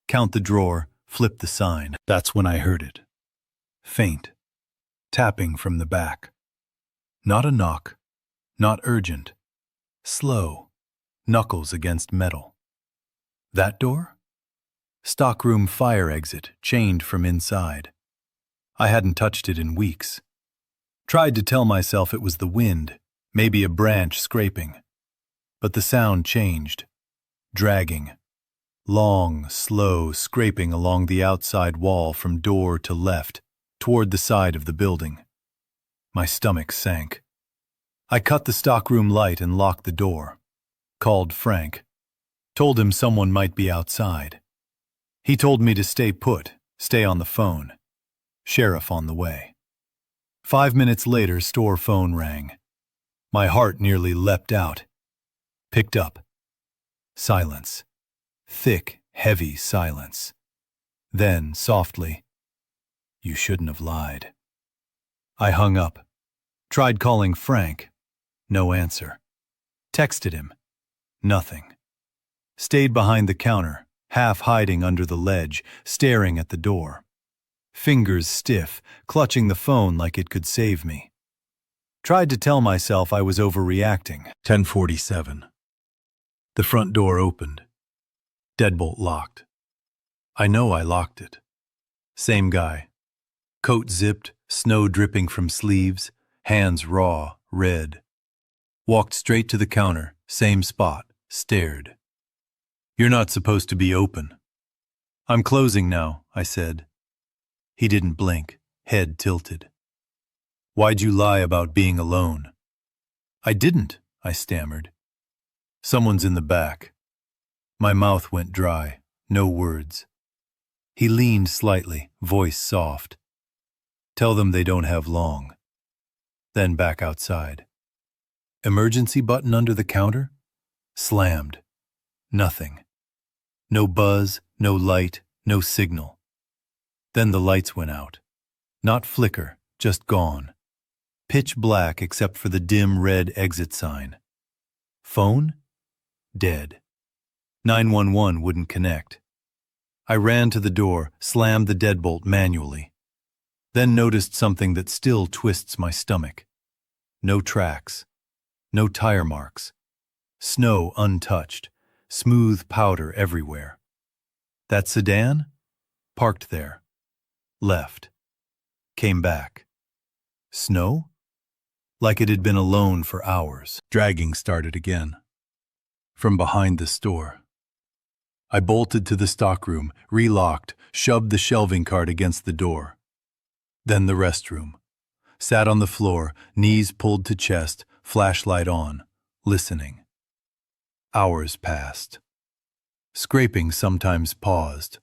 A: Count the drawer, flip the sign. That's when I heard it. Faint. Tapping from the back. Not a knock. Not urgent. Slow. Knuckles against metal. That door? Stockroom fire exit, chained from inside. I hadn't touched it in weeks. Tried to tell myself it was the wind, maybe a branch scraping. But the sound changed. Dragging. Long, slow scraping along the outside wall from door to left, toward the side of the building. My stomach sank. I cut the stockroom light and locked the door. Called Frank. Told him someone might be outside. He told me to stay put, stay on the phone. Sheriff on the way. 5 minutes later, store phone rang. My heart nearly leapt out. Picked up. Silence. Thick, heavy silence. Then, softly, "You shouldn't have lied." I hung up. Tried calling Frank. No answer. Texted him. Nothing. Stayed behind the counter, half hiding under the ledge, staring at the door. Fingers stiff, clutching the phone like it could save me. Tried to tell myself I was overreacting. 10:47. The front door opened. Deadbolt locked. I know I locked it. Same guy. Coat zipped, snow dripping from sleeves, hands raw, red. Walked straight to the counter, same spot, stared. "You're not supposed to be open." "I'm closing now," I said. He didn't blink, head tilted. "Why'd you lie about being alone?" "I didn't," I stammered. "Someone's in the back." My mouth went dry, no words. He leaned slightly, voice soft. "Tell them they don't have long." Then back outside. Emergency button under the counter? Slammed. Nothing. No buzz, no light, no signal. Then the lights went out. Not flicker, just gone. Pitch black except for the dim red exit sign. Phone? Dead. 911 wouldn't connect. I ran to the door, slammed the deadbolt manually. Then noticed something that still twists my stomach. No tracks. No tire marks. Snow untouched. Smooth powder everywhere. That sedan? Parked there. Left. Came back. Snow? Like it had been alone for hours. Dragging started again. From behind the store. I bolted to the stockroom, relocked, shoved the shelving cart against the door. Then the restroom. Sat on the floor, knees pulled to chest, flashlight on, listening. Hours passed. Scraping sometimes paused,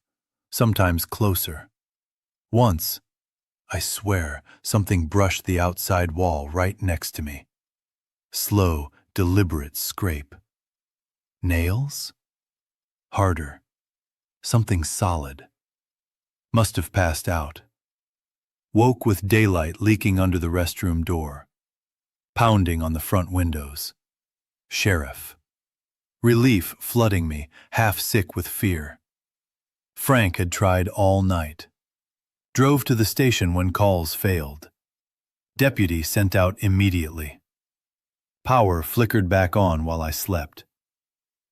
A: sometimes closer. Once, I swear, something brushed the outside wall right next to me. Slow, deliberate scrape. Nails? Harder. Something solid. Must have passed out. Woke with daylight leaking under the restroom door. Pounding on the front windows. Sheriff. Relief flooding me, half sick with fear. Frank had tried all night. Drove to the station when calls failed. Deputy sent out immediately. Power flickered back on while I slept.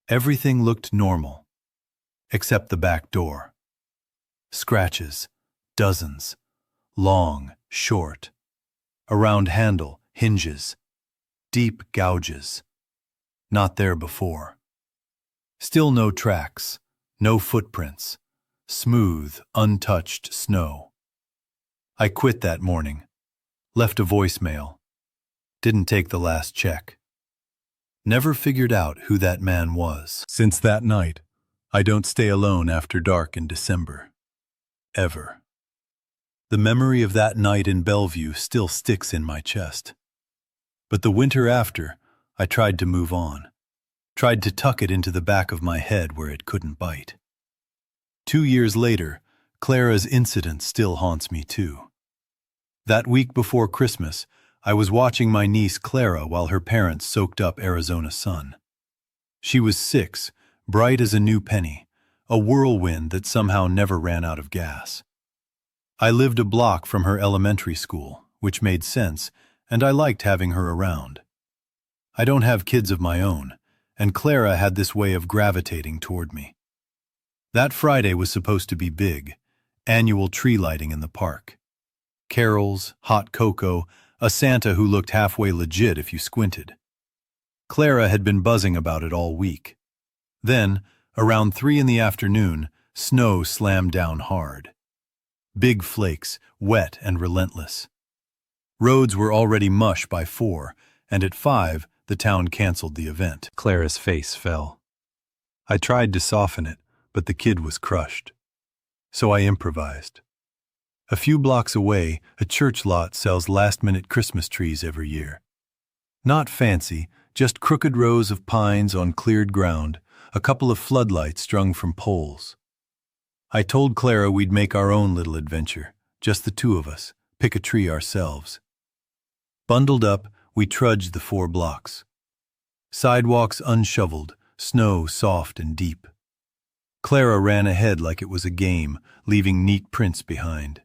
A: Everything looked normal. Except the back door. Scratches. Dozens. Long, short. Around handle, hinges. Deep gouges. Not there before. Still no tracks. No footprints. Smooth, untouched snow. I quit that morning. Left a voicemail. Didn't take the last check. Never figured out who that man was. Since that night, I don't stay alone after dark in December. Ever. The memory of that night in Bellevue still sticks in my chest. But the winter after, I tried to move on. Tried to tuck it into the back of my head where it couldn't bite. 2 years later, Clara's incident still haunts me too. That week before Christmas, I was watching my niece Clara while her parents soaked up Arizona sun. She was 6, bright as a new penny, a whirlwind that somehow never ran out of gas. I lived a block from her elementary school, which made sense, and I liked having her around. I don't have kids of my own, and Clara had this way of gravitating toward me. That Friday was supposed to be big, annual tree lighting in the park. Carols, hot cocoa, a Santa who looked halfway legit if you squinted. Clara had been buzzing about it all week. Then, around 3 in the afternoon, snow slammed down hard. Big flakes, wet and relentless. Roads were already mush by 4, and at 5, the town canceled the event. Clara's face fell. I tried to soften it, but the kid was crushed. So I improvised. A few blocks away, a church lot sells last-minute Christmas trees every year. Not fancy, just crooked rows of pines on cleared ground, a couple of floodlights strung from poles. I told Clara we'd make our own little adventure, just the 2 of us, pick a tree ourselves. Bundled up, we trudged the 4 blocks. Sidewalks unshoveled, snow soft and deep. Clara ran ahead like it was a game, leaving neat prints behind.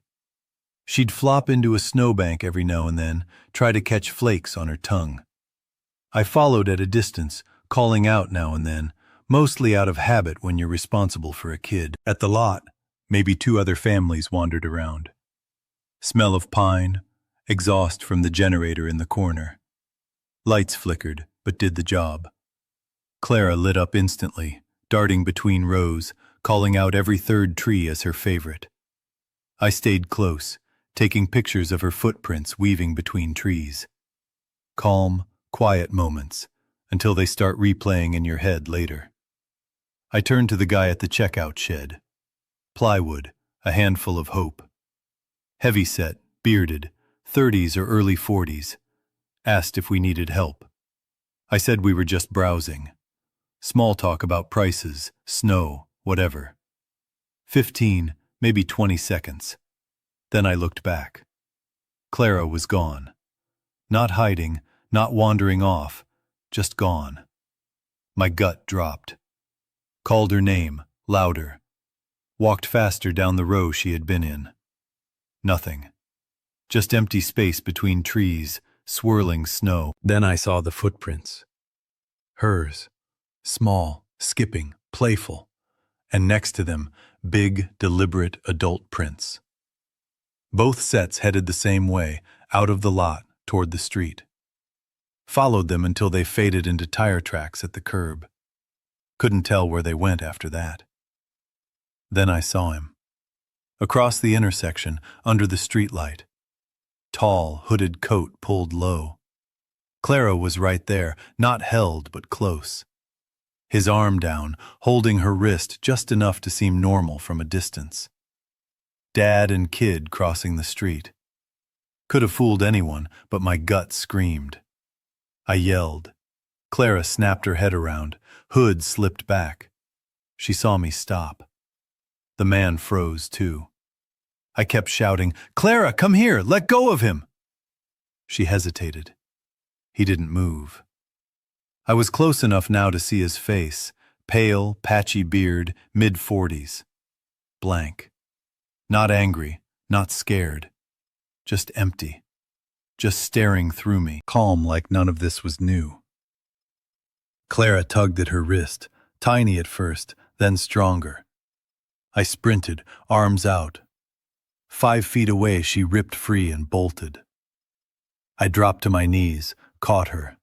A: She'd flop into a snowbank every now and then, try to catch flakes on her tongue. I followed at a distance, calling out now and then, mostly out of habit when you're responsible for a kid. At the lot, Maybe 2 other families wandered around. Smell of pine, exhaust from the generator in the corner. Lights flickered, but did the job. Clara lit up instantly, darting between rows, calling out every third tree as her favorite. I stayed close, taking pictures of her footprints weaving between trees. Calm, quiet moments, until they start replaying in your head later. I turned to the guy at the checkout shed. Plywood, a handful of hope. Heavyset, bearded, 30s or early 40s. Asked if we needed help. I said we were just browsing. Small talk about prices, snow, whatever. 15, maybe 20 seconds. Then I looked back. Clara was gone. Not hiding, not wandering off, just gone. My gut dropped. Called her name, louder. Walked faster down the row she had been in. Nothing. Just empty space between trees, swirling snow. Then I saw the footprints. Hers. Small, skipping, playful. And next to them, big, deliberate adult prints. Both sets headed the same way, out of the lot, toward the street. Followed them until they faded into tire tracks at the curb. Couldn't tell where they went after that. Then I saw him. Across the intersection, under the streetlight. Tall, hooded coat pulled low. Clara was right there, not held but close. His arm down, holding her wrist just enough to seem normal from a distance. Dad and kid crossing the street. Could have fooled anyone, but my gut screamed. I yelled. Clara snapped her head around. Hood slipped back. She saw me stop. The man froze too. I kept shouting, "Clara, come here! Let go of him!" She hesitated. He didn't move. I was close enough now to see his face, pale, patchy beard, mid-40s. Blank. Not angry, not scared. Just empty. Just staring through me, calm like none of this was new. Clara tugged at her wrist, tiny at first, then stronger. I sprinted, arms out. 5 feet away, she ripped free and bolted. I dropped to my knees, caught her.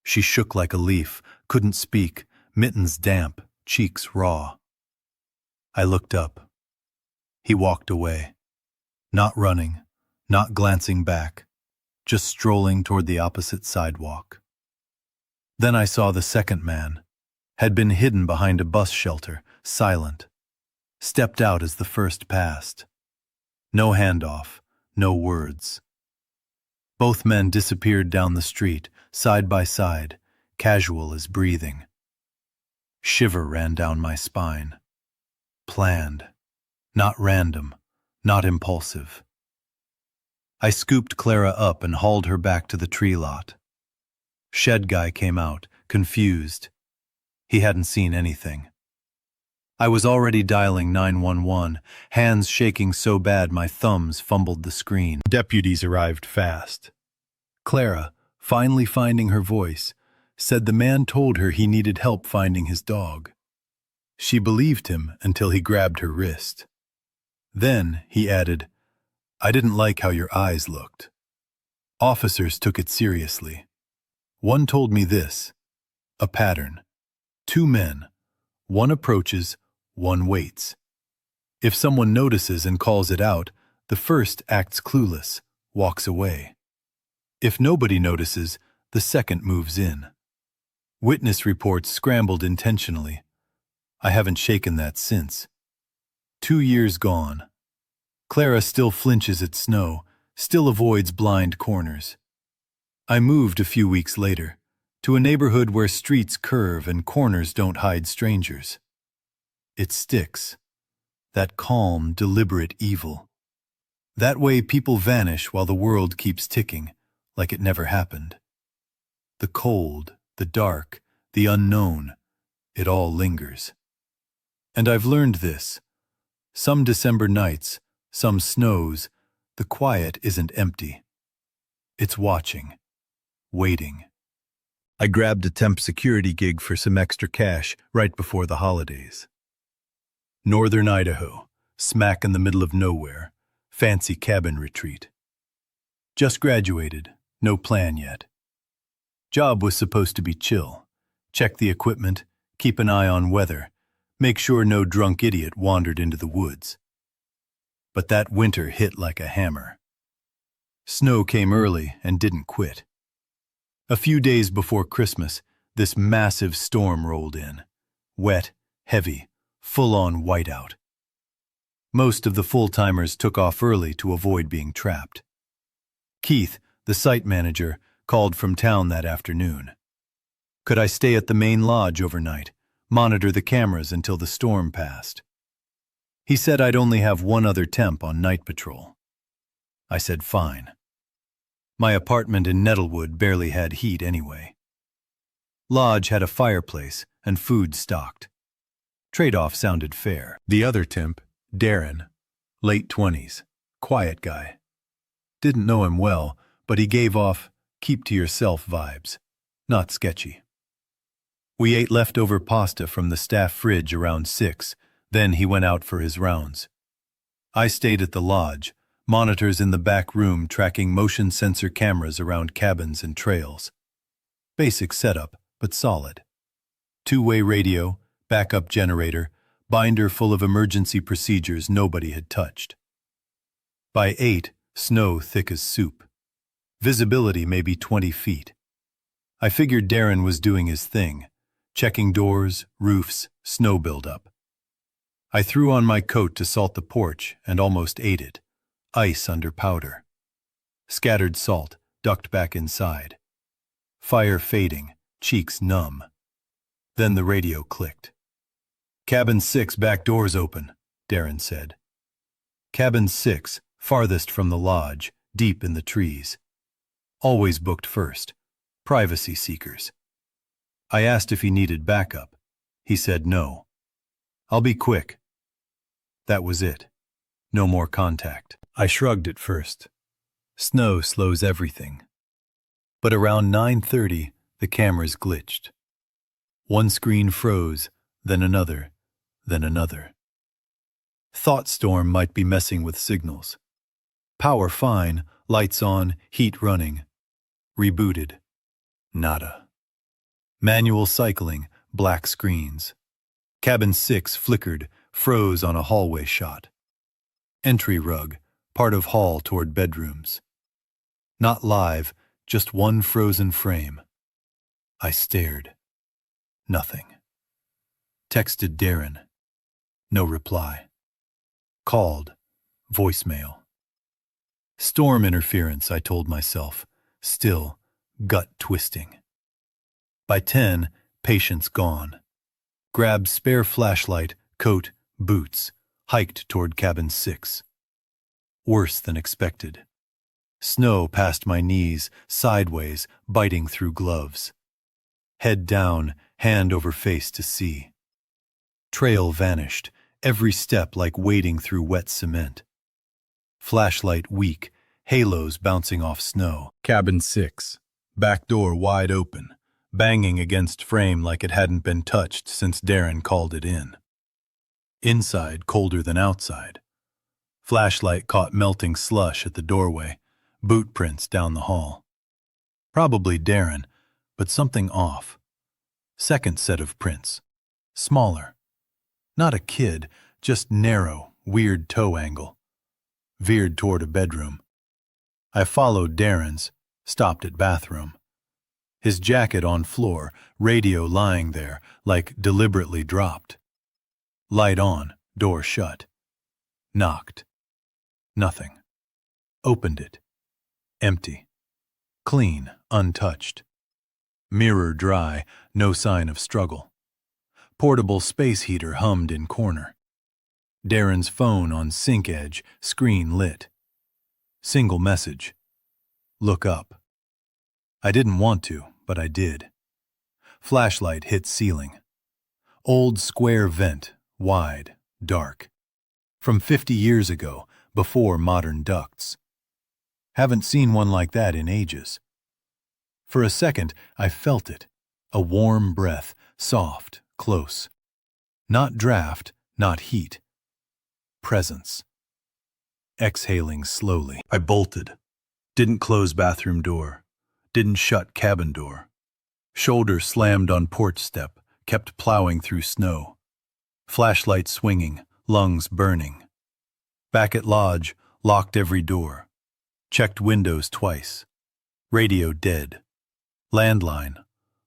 A: She shook like a leaf, couldn't speak, mittens damp, cheeks raw. I looked up. He walked away. Not running, not glancing back, just strolling toward the opposite sidewalk. Then I saw the second man. Had been hidden behind a bus shelter, silent. Stepped out as the first passed. No handoff, no words. Both men disappeared down the street, side by side, casual as breathing. Shiver ran down my spine. Planned. Not random, not impulsive. I scooped Clara up and hauled her back to the tree lot. Shed guy came out, confused. He hadn't seen anything. I was already dialing 911, hands shaking so bad my thumbs fumbled the screen. Deputies arrived fast. Clara, finally finding her voice, said the man told her he needed help finding his dog. She believed him until he grabbed her wrist. Then, he added, "I didn't like how your eyes looked." Officers took it seriously. One told me this, a pattern. 2 men. One approaches, one waits. If someone notices and calls it out, the first acts clueless, walks away. If nobody notices, the second moves in. Witness reports scrambled intentionally. I haven't shaken that since. 2 years gone. Clara still flinches at snow, still avoids blind corners. I moved a few weeks later, to a neighborhood where streets curve and corners don't hide strangers. It sticks. That calm, deliberate evil. That way people vanish while the world keeps ticking, like it never happened. The cold, the dark, the unknown, it all lingers. And I've learned this. Some December nights, some snows, the quiet isn't empty. It's watching, waiting. I grabbed a temp security gig for some extra cash right before the holidays. Northern Idaho, smack in the middle of nowhere, fancy cabin retreat. Just graduated, no plan yet. Job was supposed to be chill. Check the equipment, keep an eye on weather, make sure no drunk idiot wandered into the woods. But that winter hit like a hammer. Snow came early and didn't quit. A few days before Christmas, this massive storm rolled in. Wet, heavy, full-on whiteout. Most of the full-timers took off early to avoid being trapped. Keith, the site manager, called from town that afternoon. Could I stay at the main lodge overnight, monitor the cameras until the storm passed? He said I'd only have one other temp on night patrol. I said fine. My apartment in Nettlewood barely had heat anyway. Lodge had a fireplace and food stocked. Trade-off sounded fair. The other temp, Darren, late 20s, quiet guy. Didn't know him well, but he gave off keep-to-yourself vibes. Not sketchy. We ate leftover pasta from the staff fridge around 6, then he went out for his rounds. I stayed at the lodge, monitors in the back room tracking motion sensor cameras around cabins and trails. Basic setup, but solid. Two-way radio, backup generator, binder full of emergency procedures nobody had touched. By 8, snow thick as soup. Visibility maybe 20 feet. I figured Darren was doing his thing, checking doors, roofs, snow buildup. I threw on my coat to salt the porch and almost ate it. Ice under powder. Scattered salt, ducked back inside. Fire fading, cheeks numb. Then the radio clicked. Cabin 6 back doors open, Darren said. Cabin 6, farthest from the lodge, deep in the trees. Always booked first. Privacy seekers. I asked if he needed backup. He said no. I'll be quick. That was it. No more contact. I shrugged at first. Snow slows everything. But around 9:30, the cameras glitched. One screen froze, then another, then another. ThoughtStorm might be messing with signals. Power fine, lights on, heat running. Rebooted. Nada. Manual cycling, black screens. Cabin 6 flickered, froze on a hallway shot. Entry rug, part of hall toward bedrooms. Not live, just one frozen frame. I stared. Nothing. Texted Darren. No reply. Called. Voicemail. Storm interference, I told myself. Still, gut twisting. By 10, patience gone. Grabbed spare flashlight, coat, boots, hiked toward cabin 6. Worse than expected. Snow past my knees, sideways, biting through gloves. Head down, hand over face to see. Trail vanished, every step like wading through wet cement. Flashlight weak, halos bouncing off snow. Cabin 6, back door wide open, banging against frame like it hadn't been touched since Darren called it in. Inside colder than outside. Flashlight caught melting slush at the doorway, boot prints down the hall. Probably Darren, but something off. Second set of prints. Smaller. Not a kid, just narrow, weird toe angle. Veered toward a bedroom. I followed Darren's, stopped at bathroom. His jacket on floor, radio lying there, like deliberately dropped. Light on, door shut. Knocked. Nothing. Opened it. Empty. Clean, untouched. Mirror dry, no sign of struggle. Portable space heater hummed in corner. Darren's phone on sink edge, screen lit. Single message. Look up. I didn't want to, but I did. Flashlight hit ceiling. Old square vent, wide, dark. From 50 years ago, before modern ducts. Haven't seen one like that in ages. For a second, I felt it. A warm breath, soft, close. Not draft, not heat. Presence. Exhaling slowly. I bolted. Didn't close bathroom door. Didn't shut cabin door. Shoulder slammed on porch step, kept plowing through snow. Flashlight swinging, lungs burning. Back at lodge, locked every door. Checked windows twice. Radio dead. Landline,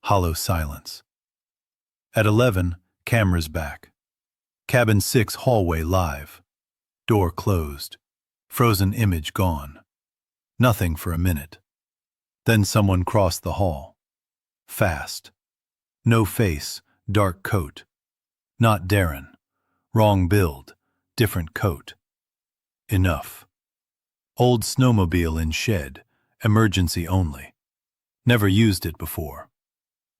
A: hollow silence. At 11, cameras back. Cabin 6 hallway live. Door closed. Frozen image gone. Nothing for a minute. Then someone crossed the hall. Fast. No face, dark coat. Not Darren. Wrong build, different coat. Enough. Old snowmobile in shed, emergency only. Never used it before.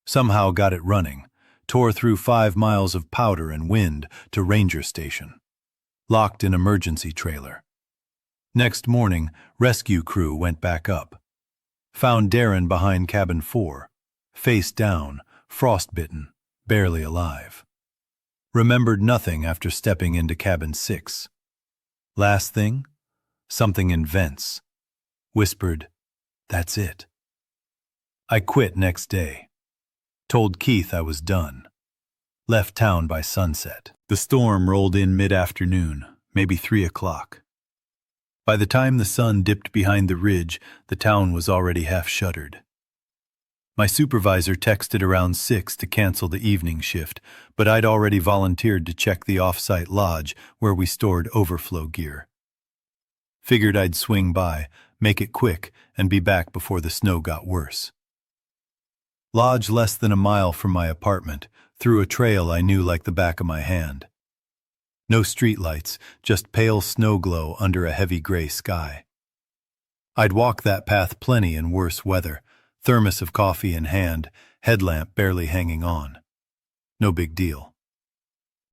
A: Somehow got it running, tore through 5 miles of powder and wind to ranger station. Locked in emergency trailer. Next morning, rescue crew went back up. Found Darren behind cabin 4, face down, frostbitten, barely alive. Remembered nothing after stepping into cabin 6. Last thing? Something in vents. Whispered, "That's it." I quit next day. Told Keith I was done. Left town by sunset. The storm rolled in mid-afternoon, maybe 3 o'clock. By the time the sun dipped behind the ridge, the town was already half shuttered. My supervisor texted around 6 to cancel the evening shift, but I'd already volunteered to check the off-site lodge where we stored overflow gear. Figured I'd swing by, make it quick, and be back before the snow got worse. Lodge less than a mile from my apartment, through a trail I knew like the back of my hand. No streetlights, just pale snow glow under a heavy gray sky. I'd walk that path plenty in worse weather, thermos of coffee in hand, headlamp barely hanging on. No big deal.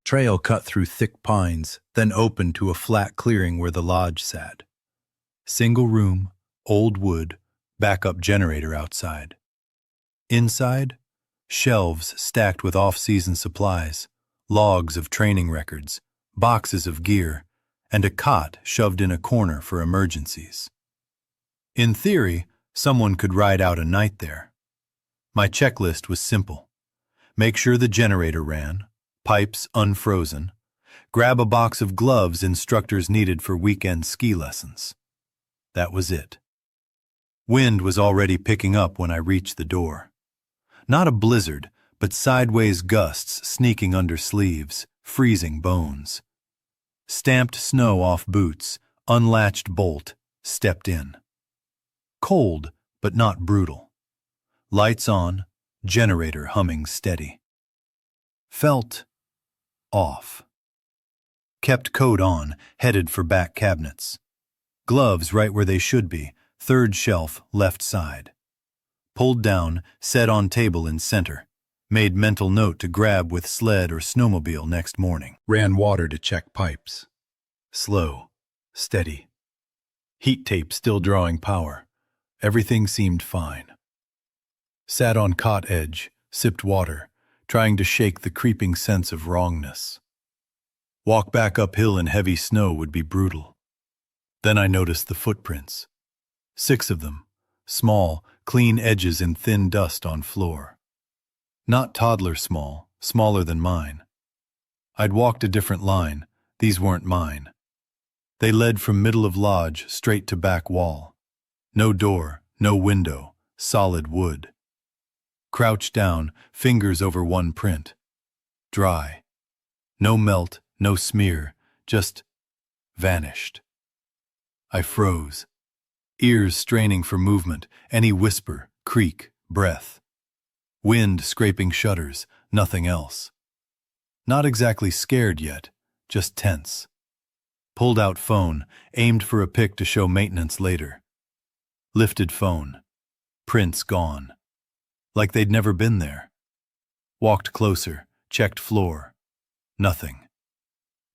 A: Trail cut through thick pines, then opened to a flat clearing where the lodge sat. Single room, old wood, backup generator outside. Inside, shelves stacked with off-season supplies, logs of training records, boxes of gear, and a cot shoved in a corner for emergencies. In theory, someone could ride out a night there. My checklist was simple. Make sure the generator ran, pipes unfrozen, grab a box of gloves instructors needed for weekend ski lessons. That was it. Wind was already picking up when I reached the door. Not a blizzard, but sideways gusts sneaking under sleeves, freezing bones. Stamped snow off boots, unlatched bolt, stepped in. Cold, but not brutal. Lights on, generator humming steady. Felt off. Kept coat on, headed for back cabinets. Gloves right where they should be, third shelf, left side. Pulled down, set on table in center. Made mental note to grab with sled or snowmobile next morning. Ran water to check pipes. Slow, steady. Heat tape still drawing power. Everything seemed fine. Sat on cot edge, sipped water, trying to shake the creeping sense of wrongness. Walk back uphill in heavy snow would be brutal. Then I noticed the footprints. 6 of them, small, clean edges in thin dust on floor. Not toddler small, smaller than mine. I'd walked a different line, these weren't mine. They led from middle of lodge straight to back wall. No door, no window, solid wood. Crouched down, fingers over one print. Dry. No melt, no smear, just vanished. I froze. Ears straining for movement, any whisper, creak, breath. Wind scraping shutters, nothing else. Not exactly scared yet, just tense. Pulled out phone, aimed for a pic to show maintenance later. Lifted phone. Prints gone. Like they'd never been there. Walked closer, checked floor. Nothing.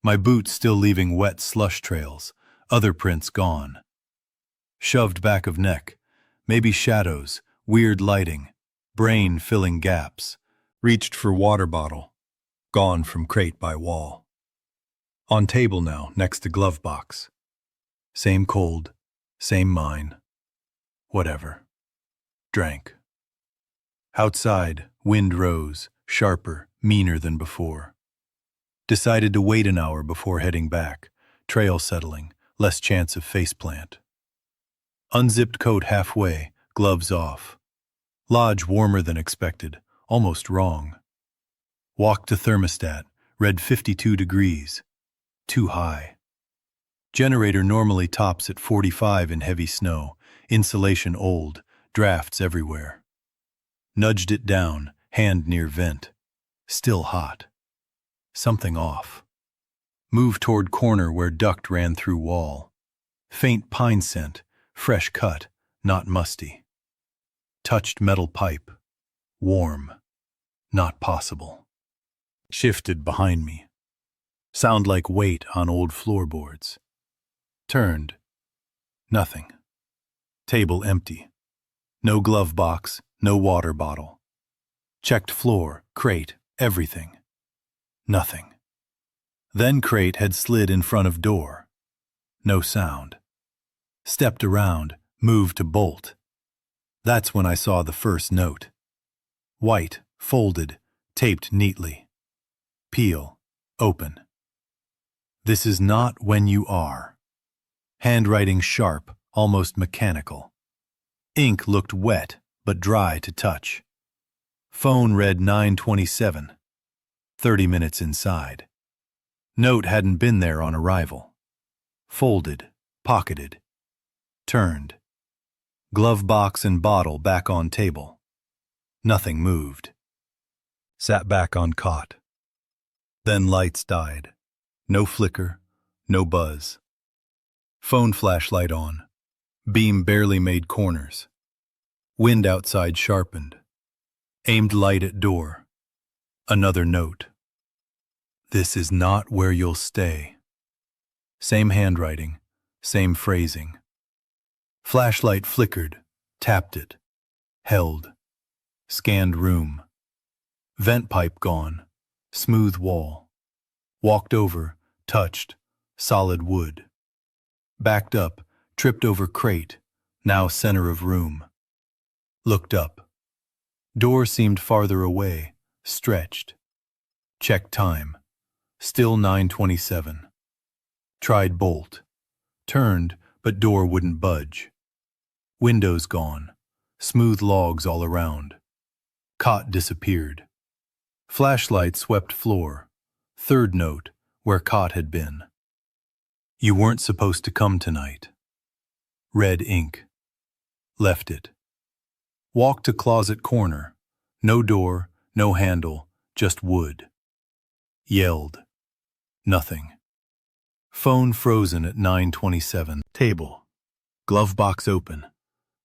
A: My boots still leaving wet slush trails, other prints gone. Shoved back of neck, maybe shadows, weird lighting, brain filling gaps. Reached for water bottle. Gone from crate by wall. On table now, next to glove box. Same cold, same mine. Whatever. Drank. Outside, wind rose, sharper, meaner than before. Decided to wait an hour before heading back. Trail settling, less chance of faceplant. Unzipped coat halfway, gloves off. Lodge warmer than expected, almost wrong. Walked to thermostat, read 52 degrees. Too high. Generator normally tops at 45 in heavy snow, insulation old, drafts everywhere. Nudged it down, hand near vent. Still hot. Something off. Moved toward corner where duct ran through wall. Faint pine scent, fresh cut, not musty. Touched metal pipe. Warm. Not possible. Shifted behind me. Sound like weight on old floorboards. Turned. Nothing. Table empty. No glove box, no water bottle. Checked floor, crate, everything. Nothing. Then crate had slid in front of door. No sound. Stepped around, moved to bolt. That's when I saw the first note. White, folded, taped neatly. Peel, open. This is not when you are. Handwriting sharp, almost mechanical. Ink looked wet, but dry to touch. Phone read 9:27. 30 minutes inside. Note hadn't been there on arrival. Folded, pocketed. Turned. Glove box and bottle back on table. Nothing moved. Sat back on cot. Then lights died. No flicker, no buzz. Phone flashlight on. Beam barely made corners. Wind outside sharpened. Aimed light at door. Another note. This is not where you'll stay. Same handwriting, same phrasing. Flashlight flickered, tapped it. Held. Scanned room. Vent pipe gone. Smooth wall. Walked over, touched. Solid wood. Backed up, tripped over crate, now center of room. Looked up. Door seemed farther away, stretched. Checked time. Still 9:27. Tried bolt. Turned, but door wouldn't budge. Windows gone. Smooth logs all around. Cot disappeared. Flashlight swept floor. Third note, where cot had been. You weren't supposed to come tonight. Red ink. Left it. Walked to closet corner. No door, no handle, just wood. Yelled. Nothing. Phone frozen at 9:27. Table. Glove box open.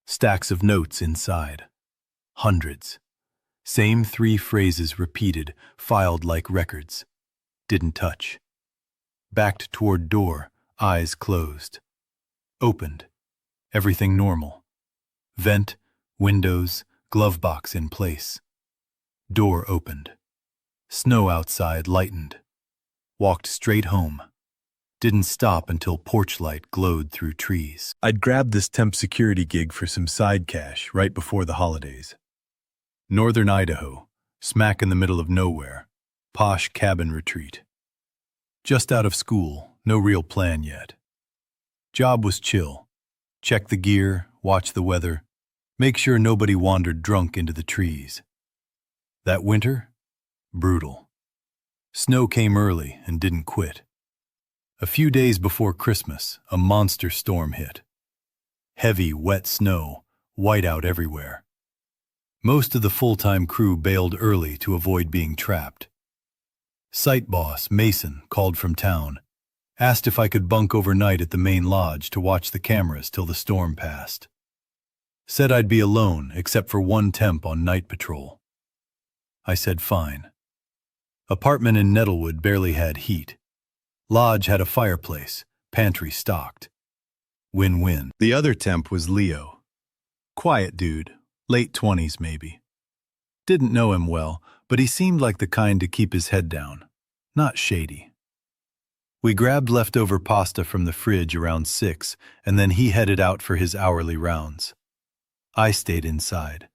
A: Stacks of notes inside. Hundreds. Same 3 phrases repeated, filed like records. Didn't touch. Backed toward door, eyes closed. Opened. Everything normal. Vent, windows, glove box in place. Door opened. Snow outside lightened. Walked straight home. Didn't stop until porch light glowed through trees. I'd grabbed this temp security gig for some side cash right before the holidays. Northern Idaho, smack in the middle of nowhere. Posh cabin retreat. Just out of school, no real plan yet. Job was chill. Check the gear, watch the weather, make sure nobody wandered drunk into the trees. That winter? Brutal. Snow came early and didn't quit. A few days before Christmas, a monster storm hit. Heavy, wet snow, whiteout everywhere. Most of the full-time crew bailed early to avoid being trapped. Site boss, Mason, called from town, asked if I could bunk overnight at the main lodge to watch the cameras till the storm passed. Said I'd be alone except for one temp on night patrol. I said fine. Apartment in Nettlewood barely had heat. Lodge had a fireplace, pantry stocked. Win-win. The other temp was Leo. Quiet dude, late 20s maybe. Didn't know him well, but he seemed like the kind to keep his head down. Not shady. We grabbed leftover pasta from the fridge around 6, and then he headed out for his hourly rounds. I stayed inside.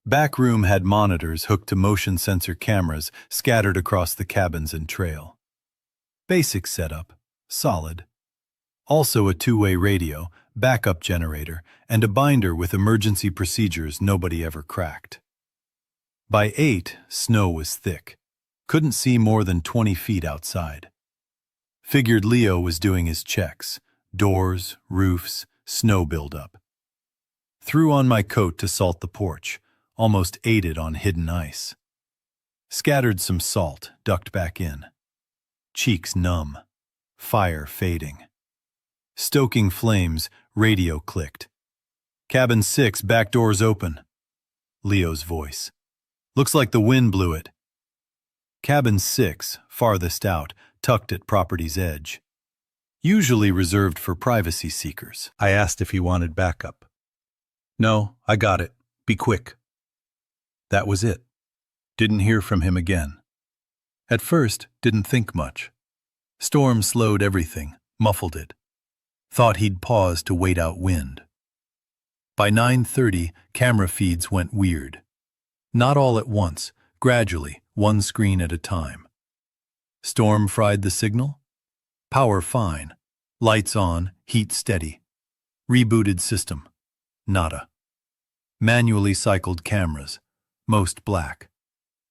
A: Back room had monitors hooked to motion sensor cameras scattered across the cabins and trail. Basic setup, solid. Also a two-way radio, backup generator, and a binder with emergency procedures nobody ever cracked. By 8, snow was thick. Couldn't see more than 20 feet outside. Figured Leo was doing his checks, doors, roofs, snow buildup. Threw on my coat to salt the porch, almost ate it on hidden ice. Scattered some salt, ducked back in. Cheeks numb, fire fading. Stoking flames, radio clicked. Cabin 6, back doors open. Leo's voice. Looks like the wind blew it. Cabin 6, farthest out, tucked at property's edge. Usually reserved for privacy seekers. I asked if he wanted backup. No, I got it. Be quick. That was it. Didn't hear from him again. At first, didn't think much. Storm slowed everything, muffled it. Thought he'd pause to wait out wind. By 9:30, camera feeds went weird. Not all at once, gradually, one screen at a time. Storm fried the signal? Power fine. Lights on, heat steady. Rebooted system. Nada. Manually cycled cameras. Most black.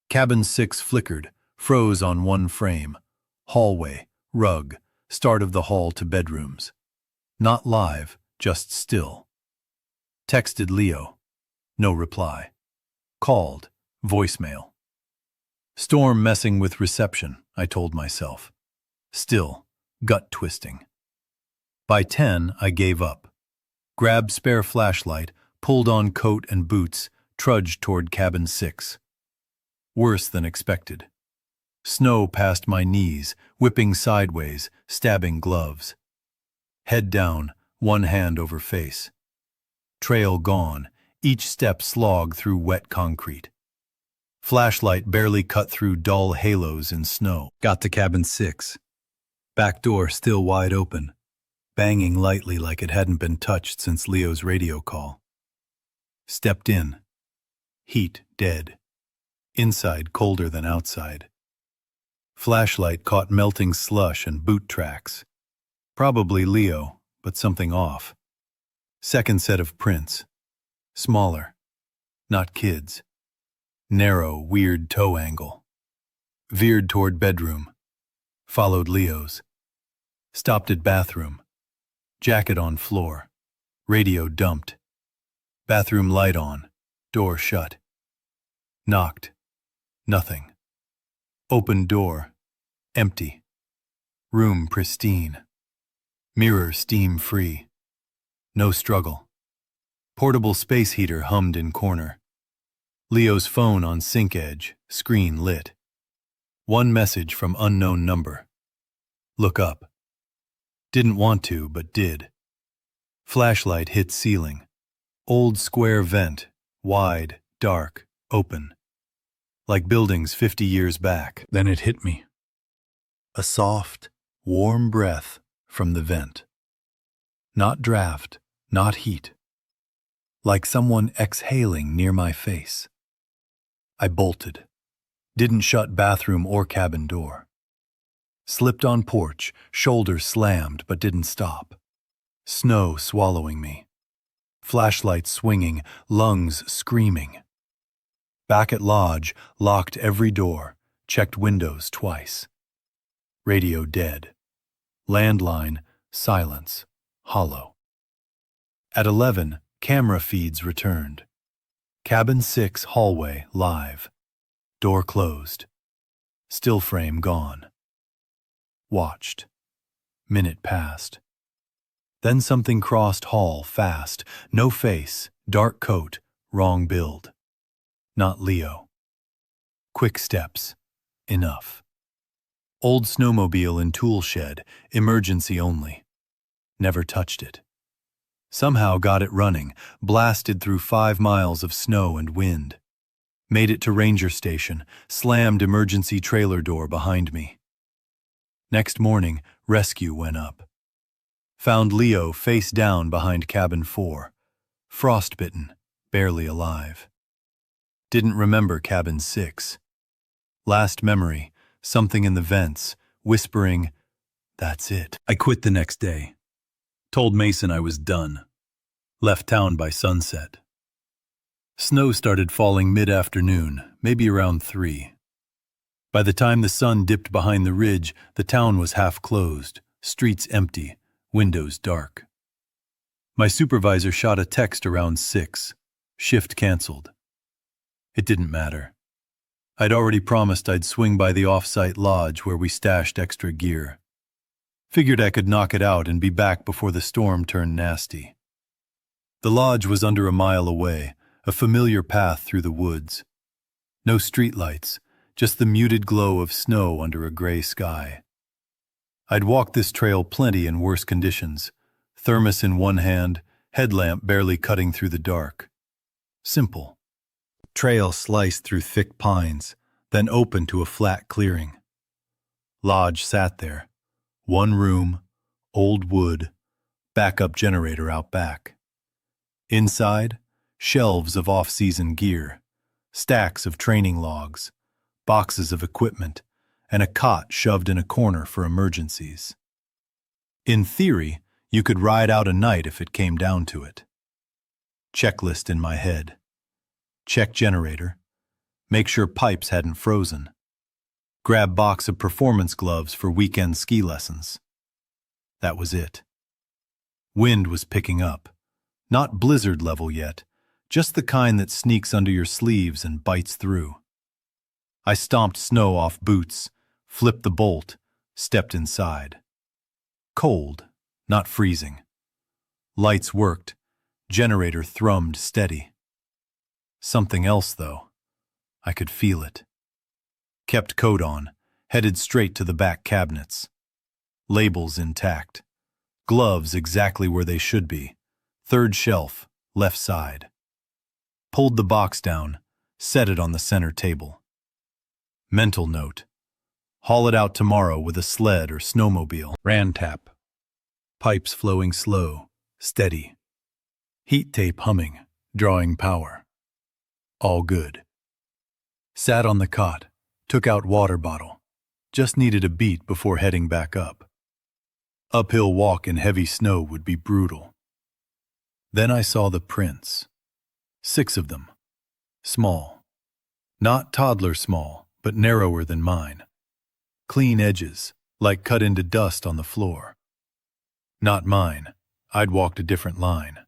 A: Cabin 6 flickered, froze on one frame. Hallway, rug, start of the hall to bedrooms. Not live, just still. Texted Leo. No reply. Called. Voicemail. Storm messing with reception, I told myself. Still, gut twisting. By 10, I gave up. Grabbed spare flashlight, pulled on coat and boots, trudged toward cabin 6. Worse than expected. Snow past my knees, whipping sideways, stabbing gloves. Head down, one hand over face. Trail gone, each step slog through wet concrete. Flashlight barely cut through dull halos in snow. Got to cabin 6. Back door still wide open, banging lightly like it hadn't been touched since Leo's radio call. Stepped in. Heat dead. Inside colder than outside. Flashlight caught melting slush and boot tracks. Probably Leo, but something off. Second set of prints. Smaller. Not kids. Narrow, weird toe angle. Veered toward bedroom. Followed Leo's. Stopped at bathroom. Jacket on floor. Radio dumped. Bathroom light on. Door shut. Knocked. Nothing. Open door. Empty. Room pristine. Mirror steam-free. No struggle. Portable space heater hummed in corner. Leo's phone on sink edge, screen lit. One message from unknown number. Look up. Didn't want to, but did. Flashlight hit ceiling. Old square vent, wide, dark, open. Like buildings 50 years back. Then it hit me. A soft, warm breath from the vent. Not draft, not heat. Like someone exhaling near my face. I bolted. Didn't shut bathroom or cabin door. Slipped on porch, shoulder slammed but didn't stop. Snow swallowing me. Flashlight swinging, lungs screaming. Back at lodge, locked every door, checked windows twice. Radio dead. Landline, silence, hollow. At 11, camera feeds returned. Cabin 6 hallway live. Door closed. Still frame gone. Watched. Minute passed. Then something crossed hall fast. No face, dark coat, wrong build. Not Leo. Quick steps. Enough. Old snowmobile in tool shed, emergency only. Never touched it. Somehow got it running, blasted through 5 miles of snow and wind. Made it to ranger station, slammed emergency trailer door behind me. Next morning, rescue went up. Found Leo face down behind cabin 4, frostbitten, barely alive. Didn't remember cabin 6. Last memory, something in the vents, whispering, "That's it." I quit the next day. Told Mason I was done. Left town by sunset. Snow started falling mid-afternoon, maybe around 3. By the time the sun dipped behind the ridge, the town was half closed, streets empty, windows dark. My supervisor shot a text around 6. Shift canceled. It didn't matter. I'd already promised I'd swing by the off-site lodge where we stashed extra gear. Figured I could knock it out and be back before the storm turned nasty. The lodge was under a mile away, a familiar path through the woods. No streetlights, just the muted glow of snow under a gray sky. I'd walked this trail plenty in worse conditions, thermos in one hand, headlamp barely cutting through the dark. Simple. Trail sliced through thick pines, then open to a flat clearing. Lodge sat there. One room, old wood, backup generator out back. Inside, shelves of off-season gear, stacks of training logs, boxes of equipment, and a cot shoved in a corner for emergencies. In theory, you could ride out a night if it came down to it. Checklist in my head. Check generator. Make sure pipes hadn't frozen. Grab box of performance gloves for weekend ski lessons. That was it. Wind was picking up. Not blizzard level yet, just the kind that sneaks under your sleeves and bites through. I stomped snow off boots, flipped the bolt, stepped inside. Cold, not freezing. Lights worked. Generator thrummed steady. Something else, though. I could feel it. Kept coat on, headed straight to the back cabinets. Labels intact. Gloves exactly where they should be. Third shelf, left side. Pulled the box down, set it on the center table. Mental note. Haul it out tomorrow with a sled or snowmobile. Ran tap. Pipes flowing slow, steady. Heat tape humming, drawing power. All good. Sat on the cot, took out water bottle. Just needed a beat before heading back up. Uphill walk in heavy snow would be brutal. Then I saw the prints. 6 of them. Small. Not toddler small, but narrower than mine. Clean edges, like cut into dust on the floor. Not mine. I'd walked a different line.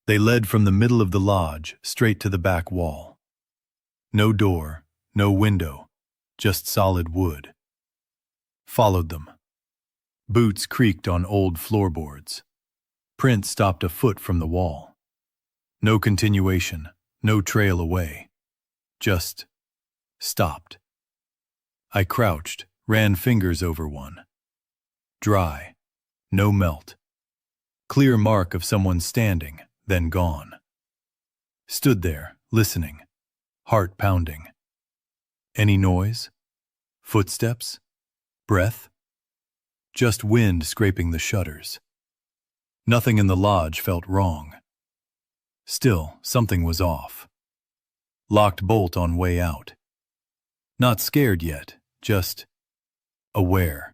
A: They led from the middle of the lodge straight to the back wall. No door, no window, just solid wood. Followed them. Boots creaked on old floorboards. Print stopped a foot from the wall. No continuation, no trail away. Just stopped. I crouched, ran fingers over one. Dry, no melt. Clear mark of someone standing, then gone. Stood there, listening, heart pounding. Any noise? Footsteps? Breath? Just wind scraping the shutters. Nothing in the lodge felt wrong. Still, something was off. Locked bolt on way out. Not scared yet, just aware.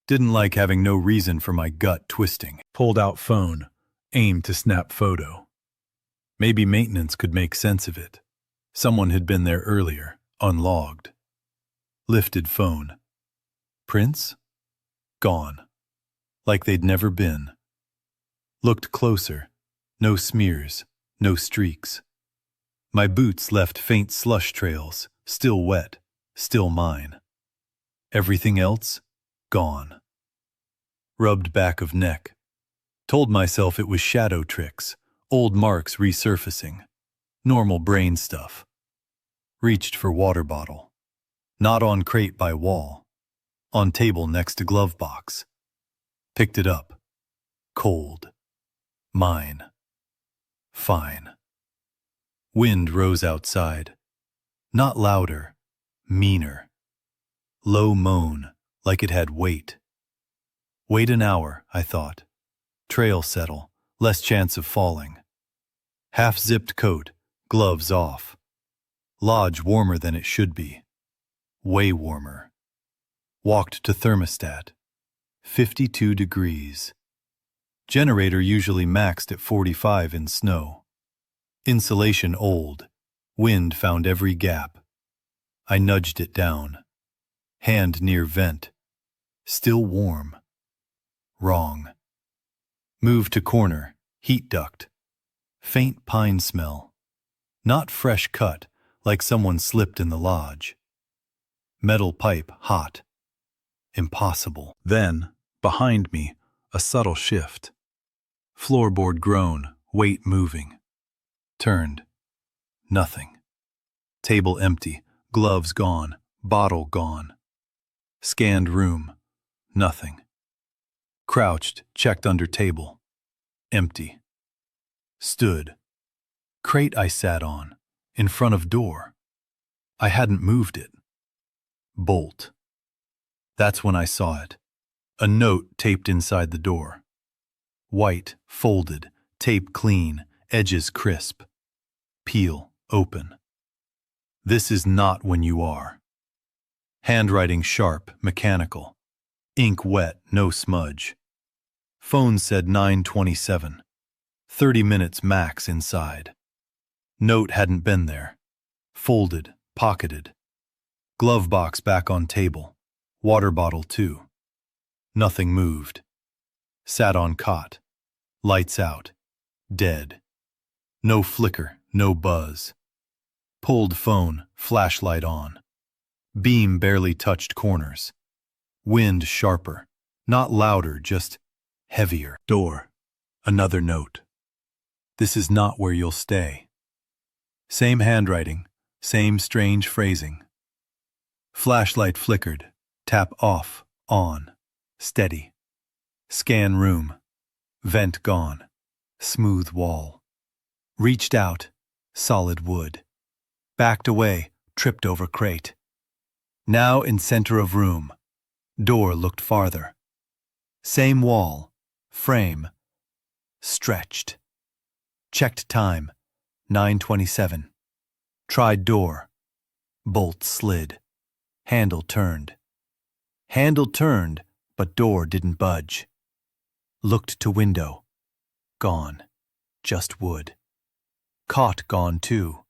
A: Didn't like having no reason for my gut twisting. Pulled out phone, aimed to snap photo. Maybe maintenance could make sense of it. Someone had been there earlier, unlogged. Lifted phone. Prints? Gone. Like they'd never been. Looked closer. No smears, no streaks. My boots left faint slush trails, still wet, still mine. Everything else? Gone. Rubbed back of neck. Told myself it was shadow tricks, old marks resurfacing. Normal brain stuff. Reached for water bottle. Not on crate by wall. On table next to glove box. Picked it up. Cold. Mine. Fine. Wind rose outside. Not louder. Meaner. Low moan, like it had weight. Wait an hour, I thought. Trail settle, less chance of falling. Half-zipped coat, gloves off. Lodge warmer than it should be. Way warmer. Walked to thermostat. 52 degrees. Generator usually maxed at 45 in snow. Insulation old. Wind found every gap. I nudged it down. Hand near vent. Still warm. Wrong. Moved to corner. Heat duct. Faint pine smell. Not fresh cut, like someone slipped in the lodge. Metal pipe hot. Impossible. Then, behind me, a subtle shift. Floorboard groan, weight moving. Turned. Nothing. Table empty, gloves gone, bottle gone. Scanned room. Nothing. Crouched, checked under table. Empty. Stood. Crate I sat on, in front of door. I hadn't moved it. Bolt. That's when I saw it. A note taped inside the door. White, folded, tape clean, edges crisp. Peel, open. This is not when you are. Handwriting sharp, mechanical. Ink wet, no smudge. Phone said 9:27. 30 minutes max inside. Note hadn't been there. Folded, pocketed. Glove box back on table. Water bottle too. Nothing moved. Sat on cot. Lights out. Dead. No flicker, no buzz. Pulled phone, flashlight on. Beam barely touched corners. Wind sharper. Not louder, just heavier. Door. Another note. This is not where you'll stay. Same handwriting, same strange phrasing. Flashlight flickered. Tap off, on. Steady. Scan room. Vent gone. Smooth wall. Reached out. Solid wood. Backed away. Tripped over crate. Now in center of room. Door looked farther. Same wall. Frame. Stretched. Checked time. 9:27. Tried door. Bolt slid. Handle turned. Handle turned, but door didn't budge. Looked to window. Gone. Just wood. Cot gone too.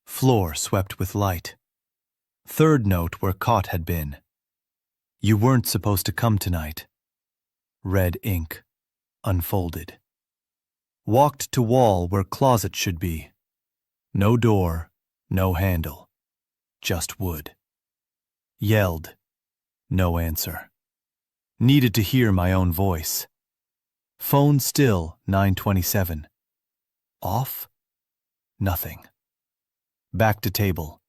A: Floor swept with light. Third note where cot had been. You weren't supposed to come tonight. Red ink. Unfolded. Walked to wall where closet should be. No door, no handle. Just wood. Yelled. No answer. Needed to hear my own voice. Phone still, 9:27. Off? Nothing. Back to table.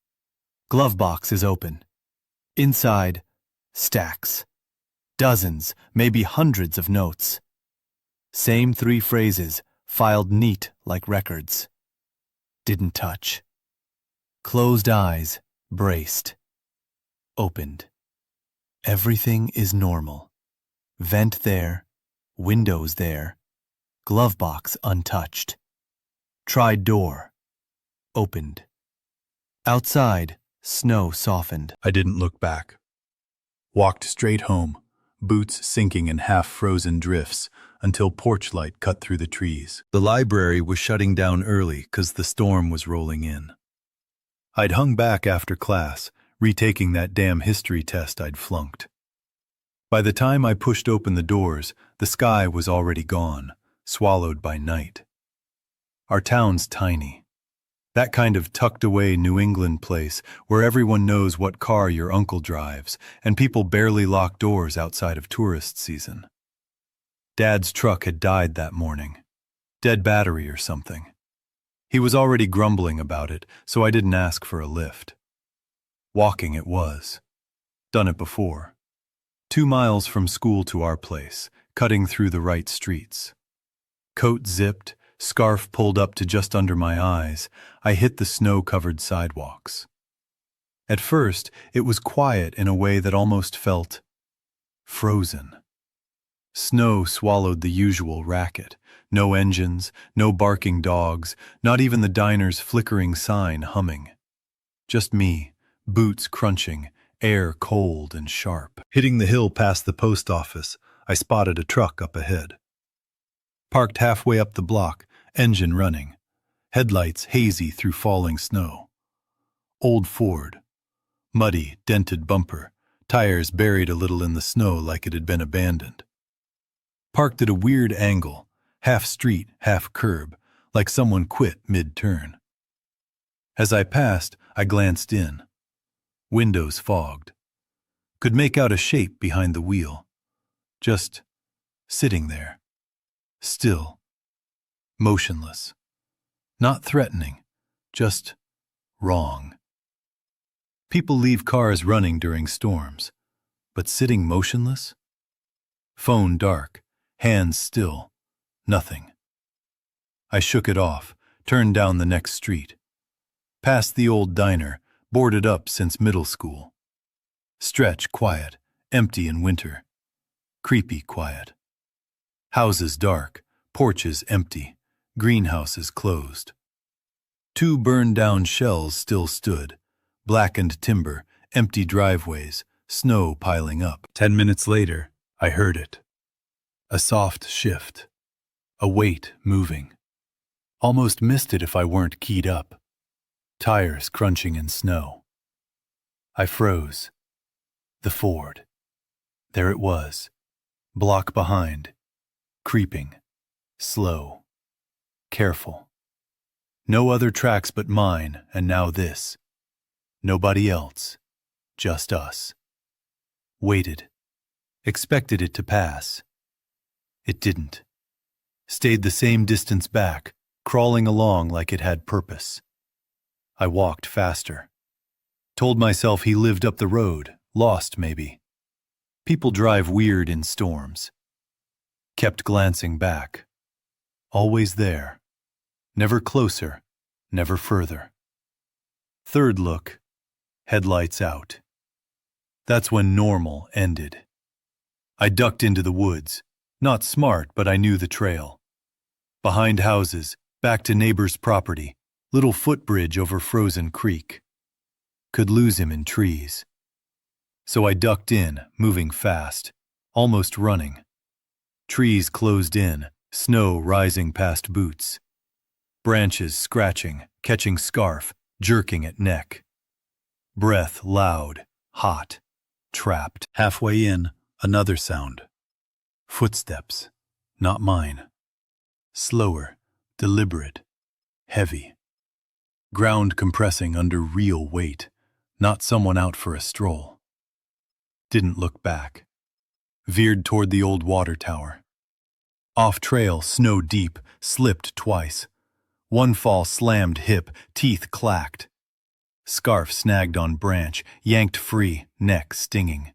A: Glove box is open. Inside, stacks. Dozens, maybe hundreds of notes. Same 3 phrases, filed neat like records. Didn't touch. Closed eyes, braced. Opened. Everything is normal. Vent there, windows there, glove box untouched. Tried door. Opened. Outside, snow softened. I didn't look back. Walked straight home, boots sinking in half-frozen drifts, until porch light cut through the trees. The library was shutting down early 'cause the storm was rolling in. I'd hung back after class, retaking that damn history test I'd flunked. By the time I pushed open the doors, the sky was already gone, swallowed by night. Our town's tiny. That kind of tucked-away New England place where everyone knows what car your uncle drives, and people barely lock doors outside of tourist season. Dad's truck had died that morning. Dead battery or something. He was already grumbling about it, so I didn't ask for a lift. Walking it was. Done it before. 2 miles from school to our place, cutting through the right streets. Coat zipped, scarf pulled up to just under my eyes, I hit the snow-covered sidewalks. At first, it was quiet in a way that almost felt Frozen. Snow swallowed the usual racket. No engines, no barking dogs, not even the diner's flickering sign humming. Just me, boots crunching, air cold and sharp. Hitting the hill past the post office, I spotted a truck up ahead. Parked halfway up the block, engine running, headlights hazy through falling snow. Old Ford. Muddy, dented bumper, tires buried a little in the snow like it had been abandoned. Parked at a weird angle, half street, half curb, like someone quit mid-turn. As I passed, I glanced in. Windows fogged. Could make out a shape behind the wheel. Just sitting there. Still. Motionless. Not threatening. Just wrong. People leave cars running during storms, but sitting motionless? Phone dark, hands still, nothing. I shook it off, turned down the next street. Past the old diner, boarded up since middle school. Stretch quiet, empty in winter. Creepy quiet. Houses dark, porches empty, greenhouses closed. 2 burned-down shells still stood. Blackened timber, empty driveways, snow piling up. 10 minutes later, I heard it. A soft shift. A weight moving. Almost missed it if I weren't keyed up. Tires crunching in snow. I froze. The Ford. There it was. Block behind. Creeping. Slow. Careful. No other tracks but mine, and now this. Nobody else. Just us. Waited. Expected it to pass. It didn't. Stayed the same distance back, crawling along like it had purpose. I walked faster. Told myself he lived up the road, lost maybe. People drive weird in storms. Kept glancing back. Always there. Never closer, never further. Third look. Headlights out. That's when normal ended. I ducked into the woods. Not smart, but I knew the trail. Behind houses, back to neighbor's property, little footbridge over frozen creek. Could lose him in trees. So I ducked in, moving fast, almost running. Trees closed in, snow rising past boots. Branches scratching, catching scarf, jerking at neck. Breath loud, hot, trapped. Halfway in, another sound. Footsteps, not mine. Slower, deliberate, heavy. Ground compressing under real weight, not someone out for a stroll. Didn't look back. Veered toward the old water tower. Off trail, snow deep, slipped twice. One fall slammed hip, teeth clacked. Scarf snagged on branch, yanked free, neck stinging.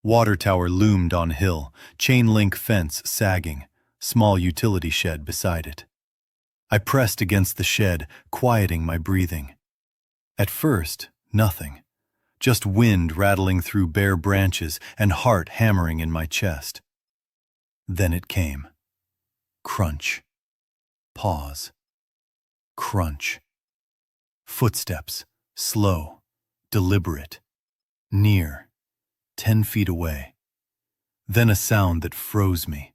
A: Water tower loomed on hill, chain link fence sagging, small utility shed beside it. I pressed against the shed, quieting my breathing. At first, nothing. Just wind rattling through bare branches and heart hammering in my chest. Then it came. Crunch. Pause. Crunch. Footsteps, slow, deliberate, near, 10 feet away. Then a sound that froze me.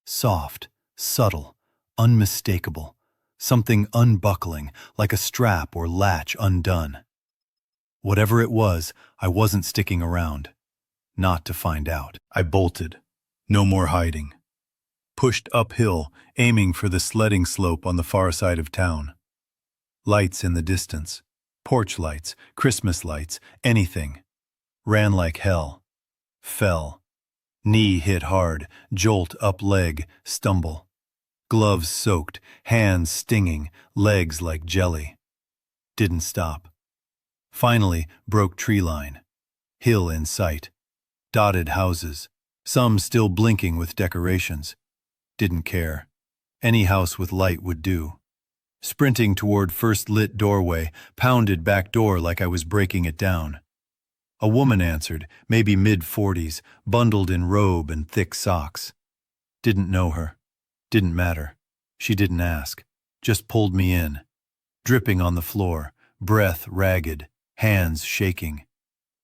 A: Soft, subtle, unmistakable, something unbuckling, like a strap or latch undone. Whatever it was, I wasn't sticking around. Not to find out. I bolted. No more hiding. Pushed uphill, aiming for the sledding slope on the far side of town. Lights in the distance. Porch lights, Christmas lights, anything. Ran like hell. Fell. Knee hit hard, jolt up leg, stumble. Gloves soaked, hands stinging, legs like jelly. Didn't stop. Finally, broke tree line. Hill in sight. Dotted houses. Some still blinking with decorations. Didn't care. Any house with light would do. Sprinting toward first lit doorway, pounded back door like I was breaking it down. A woman answered, maybe mid-40s, bundled in robe and thick socks. Didn't know her. Didn't matter. She didn't ask. Just pulled me in. Dripping on the floor, breath ragged, hands shaking.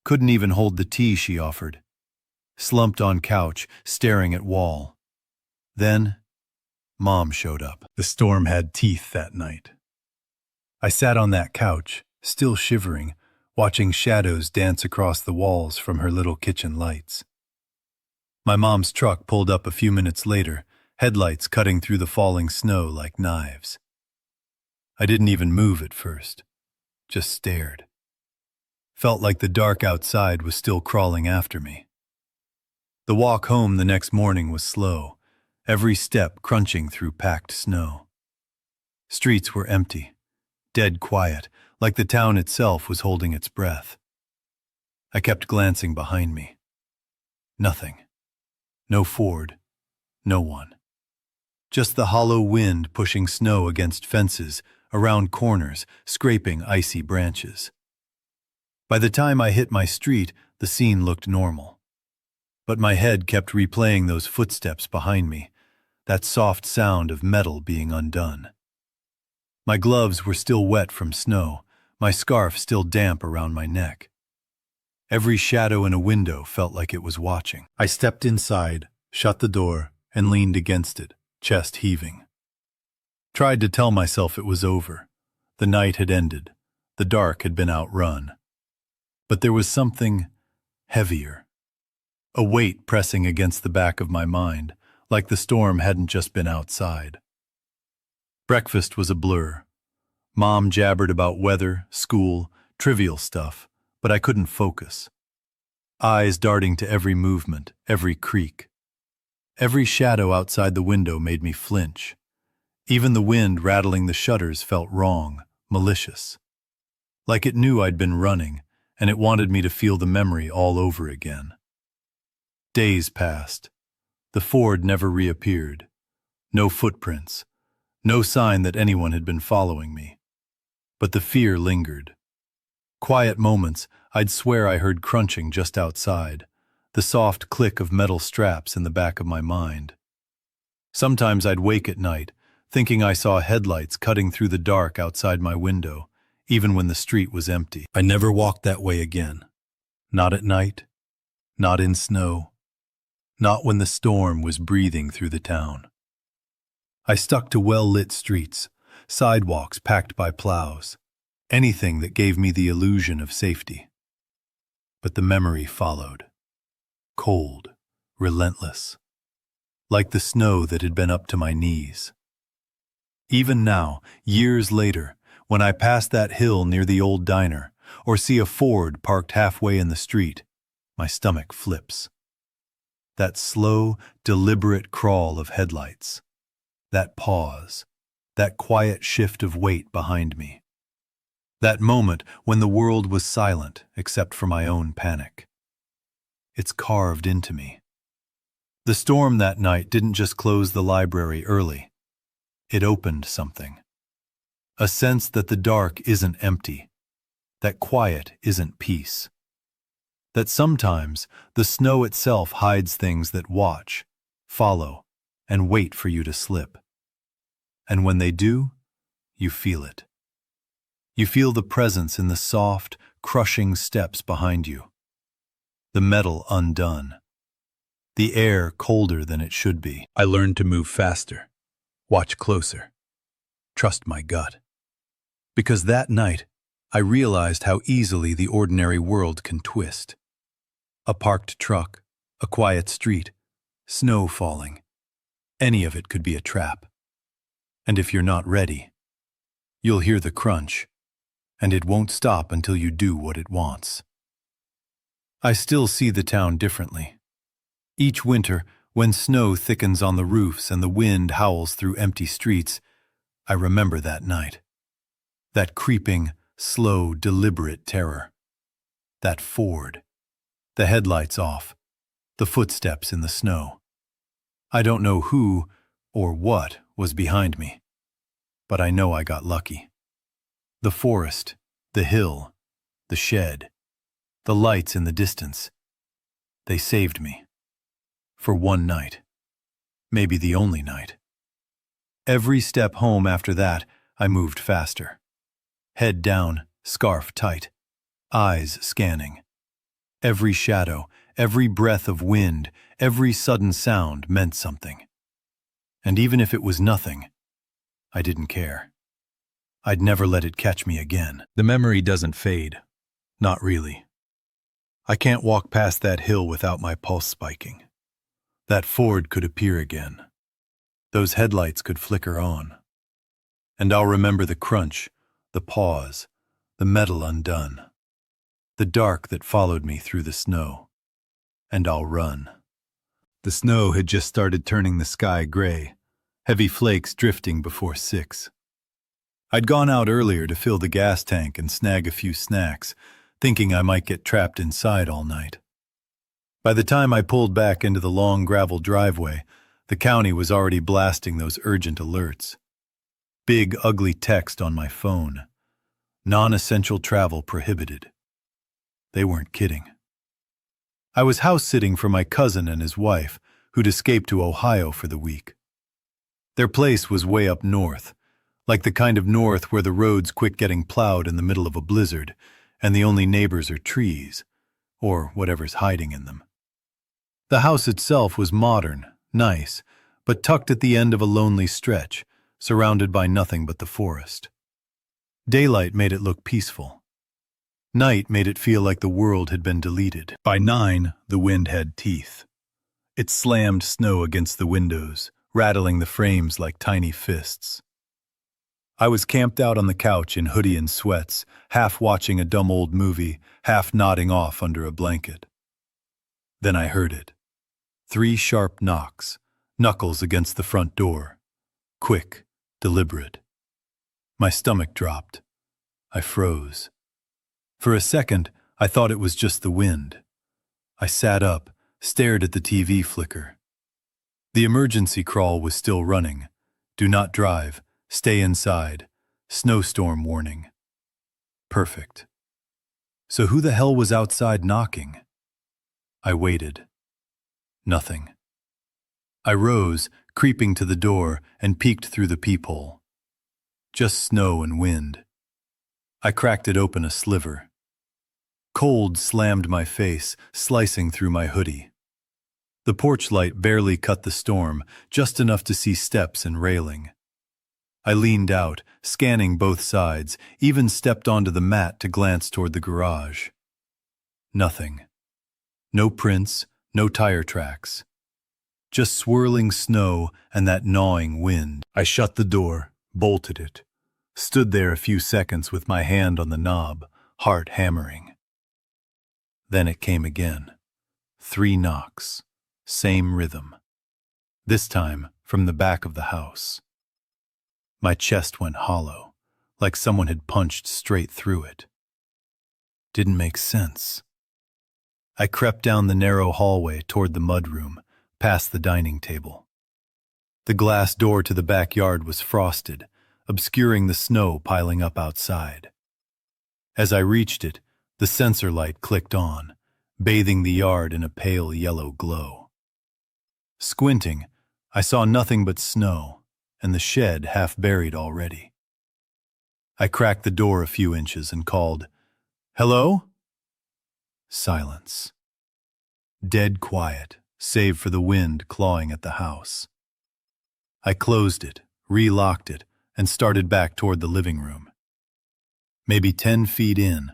A: Couldn't even hold the tea she offered. Slumped on couch, staring at wall. Then, Mom showed up. The storm had teeth that night. I sat on that couch, still shivering, watching shadows dance across the walls from her little kitchen lights. My mom's truck pulled up a few minutes later, headlights cutting through the falling snow like knives. I didn't even move at first, just stared. Felt like the dark outside was still crawling after me. The walk home the next morning was slow, every step crunching through packed snow. Streets were empty, dead quiet, like the town itself was holding its breath. I kept glancing behind me. Nothing. No Ford. No one. Just the hollow wind pushing snow against fences, around corners, scraping icy branches. By the time I hit my street, the scene looked normal. But my head kept replaying those footsteps behind me, that soft sound of metal being undone. My gloves were still wet from snow, my scarf still damp around my neck. Every shadow in a window felt like it was watching. I stepped inside, shut the door, and leaned against it, chest heaving. Tried to tell myself it was over. The night had ended. The dark had been outrun. But there was something heavier. A weight pressing against the back of my mind, like the storm hadn't just been outside. Breakfast was a blur. Mom jabbered about weather, school, trivial stuff, but I couldn't focus. Eyes darting to every movement, every creak. Every shadow outside the window made me flinch. Even the wind rattling the shutters felt wrong, malicious. Like it knew I'd been running, and it wanted me to feel the memory all over again. Days passed. The Ford never reappeared. No footprints. No sign that anyone had been following me. But the fear lingered. Quiet moments, I'd swear I heard crunching just outside, the soft click of metal straps in the back of my mind. Sometimes I'd wake at night, thinking I saw headlights cutting through the dark outside my window, even when the street was empty. I never walked that way again. Not at night, not in snow, not when the storm was breathing through the town. I stuck to well-lit streets, sidewalks packed by plows, anything that gave me the illusion of safety. But the memory followed. Cold, relentless, like the snow that had been up to my knees. Even now, years later, when I pass that hill near the old diner, or see a Ford parked halfway in the street, my stomach flips. That slow, deliberate crawl of headlights. That pause. That quiet shift of weight behind me. That moment when the world was silent except for my own panic. It's carved into me. The storm that night didn't just close the library early. It opened something. A sense that the dark isn't empty. That quiet isn't peace. That sometimes the snow itself hides things that watch, follow, and wait for you to slip. And when they do, you feel it. You feel the presence in the soft, crushing steps behind you. The metal undone. The air colder than it should be. I learned to move faster, watch closer, trust my gut. Because that night, I realized how easily the ordinary world can twist. A parked truck, a quiet street, snow falling. Any of it could be a trap. And if you're not ready, you'll hear the crunch, and it won't stop until you do what it wants. I still see the town differently. Each winter, when snow thickens on the roofs and the wind howls through empty streets, I remember that night. That creeping, slow, deliberate terror. That Ford. The headlights off. The footsteps in the snow. I don't know who or what was behind me, but I know I got lucky. The forest, the hill, the shed. The lights in the distance. They saved me. For one night. Maybe the only night. Every step home after that, I moved faster. Head down, scarf tight. Eyes scanning. Every shadow, every breath of wind, every sudden sound meant something. And even if it was nothing, I didn't care. I'd never let it catch me again. The memory doesn't fade. Not really. I can't walk past that hill without my pulse spiking. That Ford could appear again. Those headlights could flicker on. And I'll remember the crunch, the pause, the metal undone. The dark that followed me through the snow. And I'll run. The snow had just started turning the sky gray, heavy flakes drifting before 6. I'd gone out earlier to fill the gas tank and snag a few snacks, thinking I might get trapped inside all night. By the time I pulled back into the long gravel driveway, the county was already blasting those urgent alerts. Big, ugly text on my phone. Non-essential travel prohibited. They weren't kidding. I was house-sitting for my cousin and his wife, who'd escaped to Ohio for the week. Their place was way up north, like the kind of north where the roads quit getting plowed in the middle of a blizzard, and the only neighbors are trees, or whatever's hiding in them. The house itself was modern, nice, but tucked at the end of a lonely stretch, surrounded by nothing but the forest. Daylight made it look peaceful. Night made it feel like the world had been deleted. By 9, the wind had teeth. It slammed snow against the windows, rattling the frames like tiny fists. I was camped out on the couch in hoodie and sweats, half watching a dumb old movie, half nodding off under a blanket. Then I heard it. 3 sharp knocks, knuckles against the front door. Quick, deliberate. My stomach dropped. I froze. For a second, I thought it was just the wind. I sat up, stared at the TV flicker. The emergency crawl was still running. Do not drive. Stay inside. Snowstorm warning. Perfect. So who the hell was outside knocking? I waited. Nothing. I rose, creeping to the door, and peeked through the peephole. Just snow and wind. I cracked it open a sliver. Cold slammed my face, slicing through my hoodie. The porch light barely cut the storm, just enough to see steps and railing. I leaned out, scanning both sides, even stepped onto the mat to glance toward the garage. Nothing. No prints, no tire tracks. Just swirling snow and that gnawing wind. I shut the door, bolted it, stood there a few seconds with my hand on the knob, heart hammering. Then it came again. 3 knocks. Same rhythm. This time from the back of the house. My chest went hollow, like someone had punched straight through it. Didn't make sense. I crept down the narrow hallway toward the mudroom, past the dining table. The glass door to the backyard was frosted, obscuring the snow piling up outside. As I reached it, the sensor light clicked on, bathing the yard in a pale yellow glow. Squinting, I saw nothing but snow, and the shed half buried already. I cracked the door a few inches and called, "Hello?" Silence. Dead quiet, save for the wind clawing at the house. I closed it, re-locked it, and started back toward the living room. Maybe 10 feet in,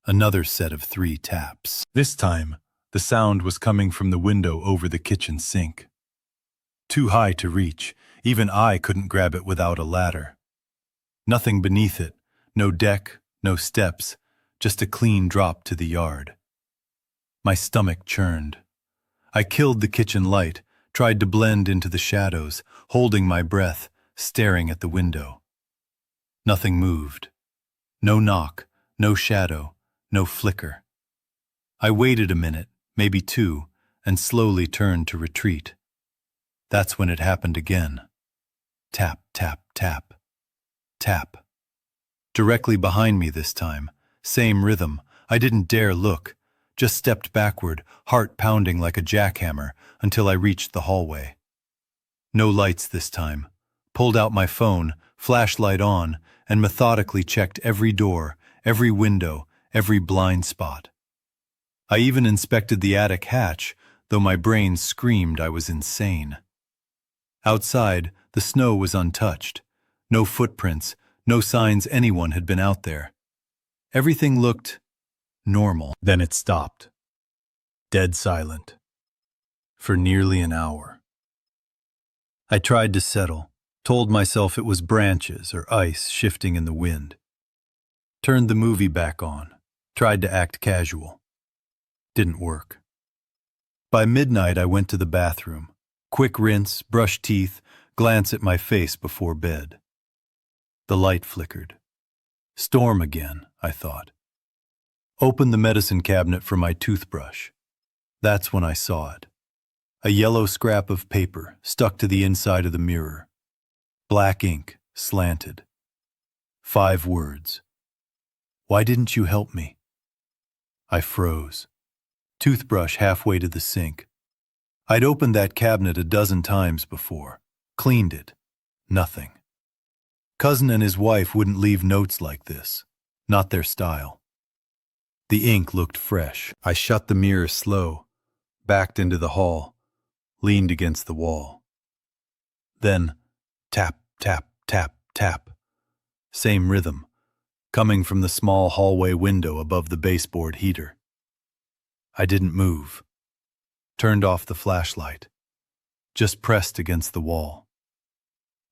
A: another set of 3 taps. This time, the sound was coming from the window over the kitchen sink. Too high to reach, even I couldn't grab it without a ladder. Nothing beneath it, no deck, no steps, just a clean drop to the yard. My stomach churned. I killed the kitchen light, tried to blend into the shadows, holding my breath, staring at the window. Nothing moved. No knock, no shadow, no flicker. I waited a minute, maybe 2, and slowly turned to retreat. That's when it happened again. Tap, tap, tap. Tap. Directly behind me this time, same rhythm. I didn't dare look. just stepped backward, heart pounding like a jackhammer, until I reached the hallway. No lights this time. Pulled out my phone, flashlight on, and methodically checked every door, every window, every blind spot. I even inspected the attic hatch, though my brain screamed I was insane. Outside, the snow was untouched. No footprints, no signs anyone had been out there. Everything looked normal. Then it stopped. Dead silent. For nearly an hour. I tried to settle, told myself it was branches or ice shifting in the wind. Turned the movie back on, tried to act casual. Didn't work. By midnight, I went to the bathroom. Quick rinse, brush teeth, glance at my face before bed. The light flickered. Storm again, I thought. Opened the medicine cabinet for my toothbrush. That's when I saw it. A yellow scrap of paper stuck to the inside of the mirror. Black ink, slanted. 5 words. Why didn't you help me? I froze. Toothbrush halfway to the sink. I'd opened that cabinet a dozen times before. Cleaned it. Nothing. Cousin and his wife wouldn't leave notes like this. Not their style. The ink looked fresh. I shut the mirror slow, backed into the hall, leaned against the wall. Then, tap, tap, tap, tap. Same rhythm, coming from the small hallway window above the baseboard heater. I didn't move. Turned off the flashlight. Just pressed against the wall.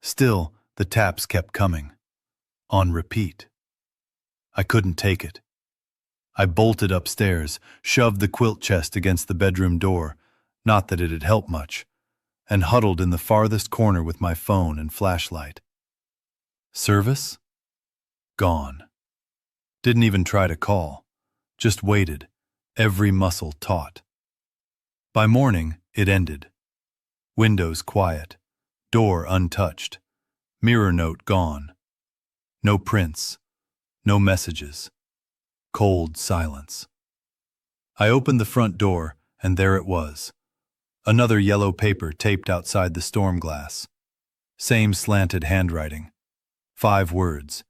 A: Still, the taps kept coming. On repeat. I couldn't take it. I bolted upstairs, shoved the quilt chest against the bedroom door, not that it had helped much, and huddled in the farthest corner with my phone and flashlight. Service? Gone. Didn't even try to call. Just waited, every muscle taut. By morning, it ended. Windows quiet, door untouched, mirror note gone. No prints, no messages. Cold silence. I opened the front door, and there it was. Another yellow paper taped outside the storm glass. Same slanted handwriting. 5 words.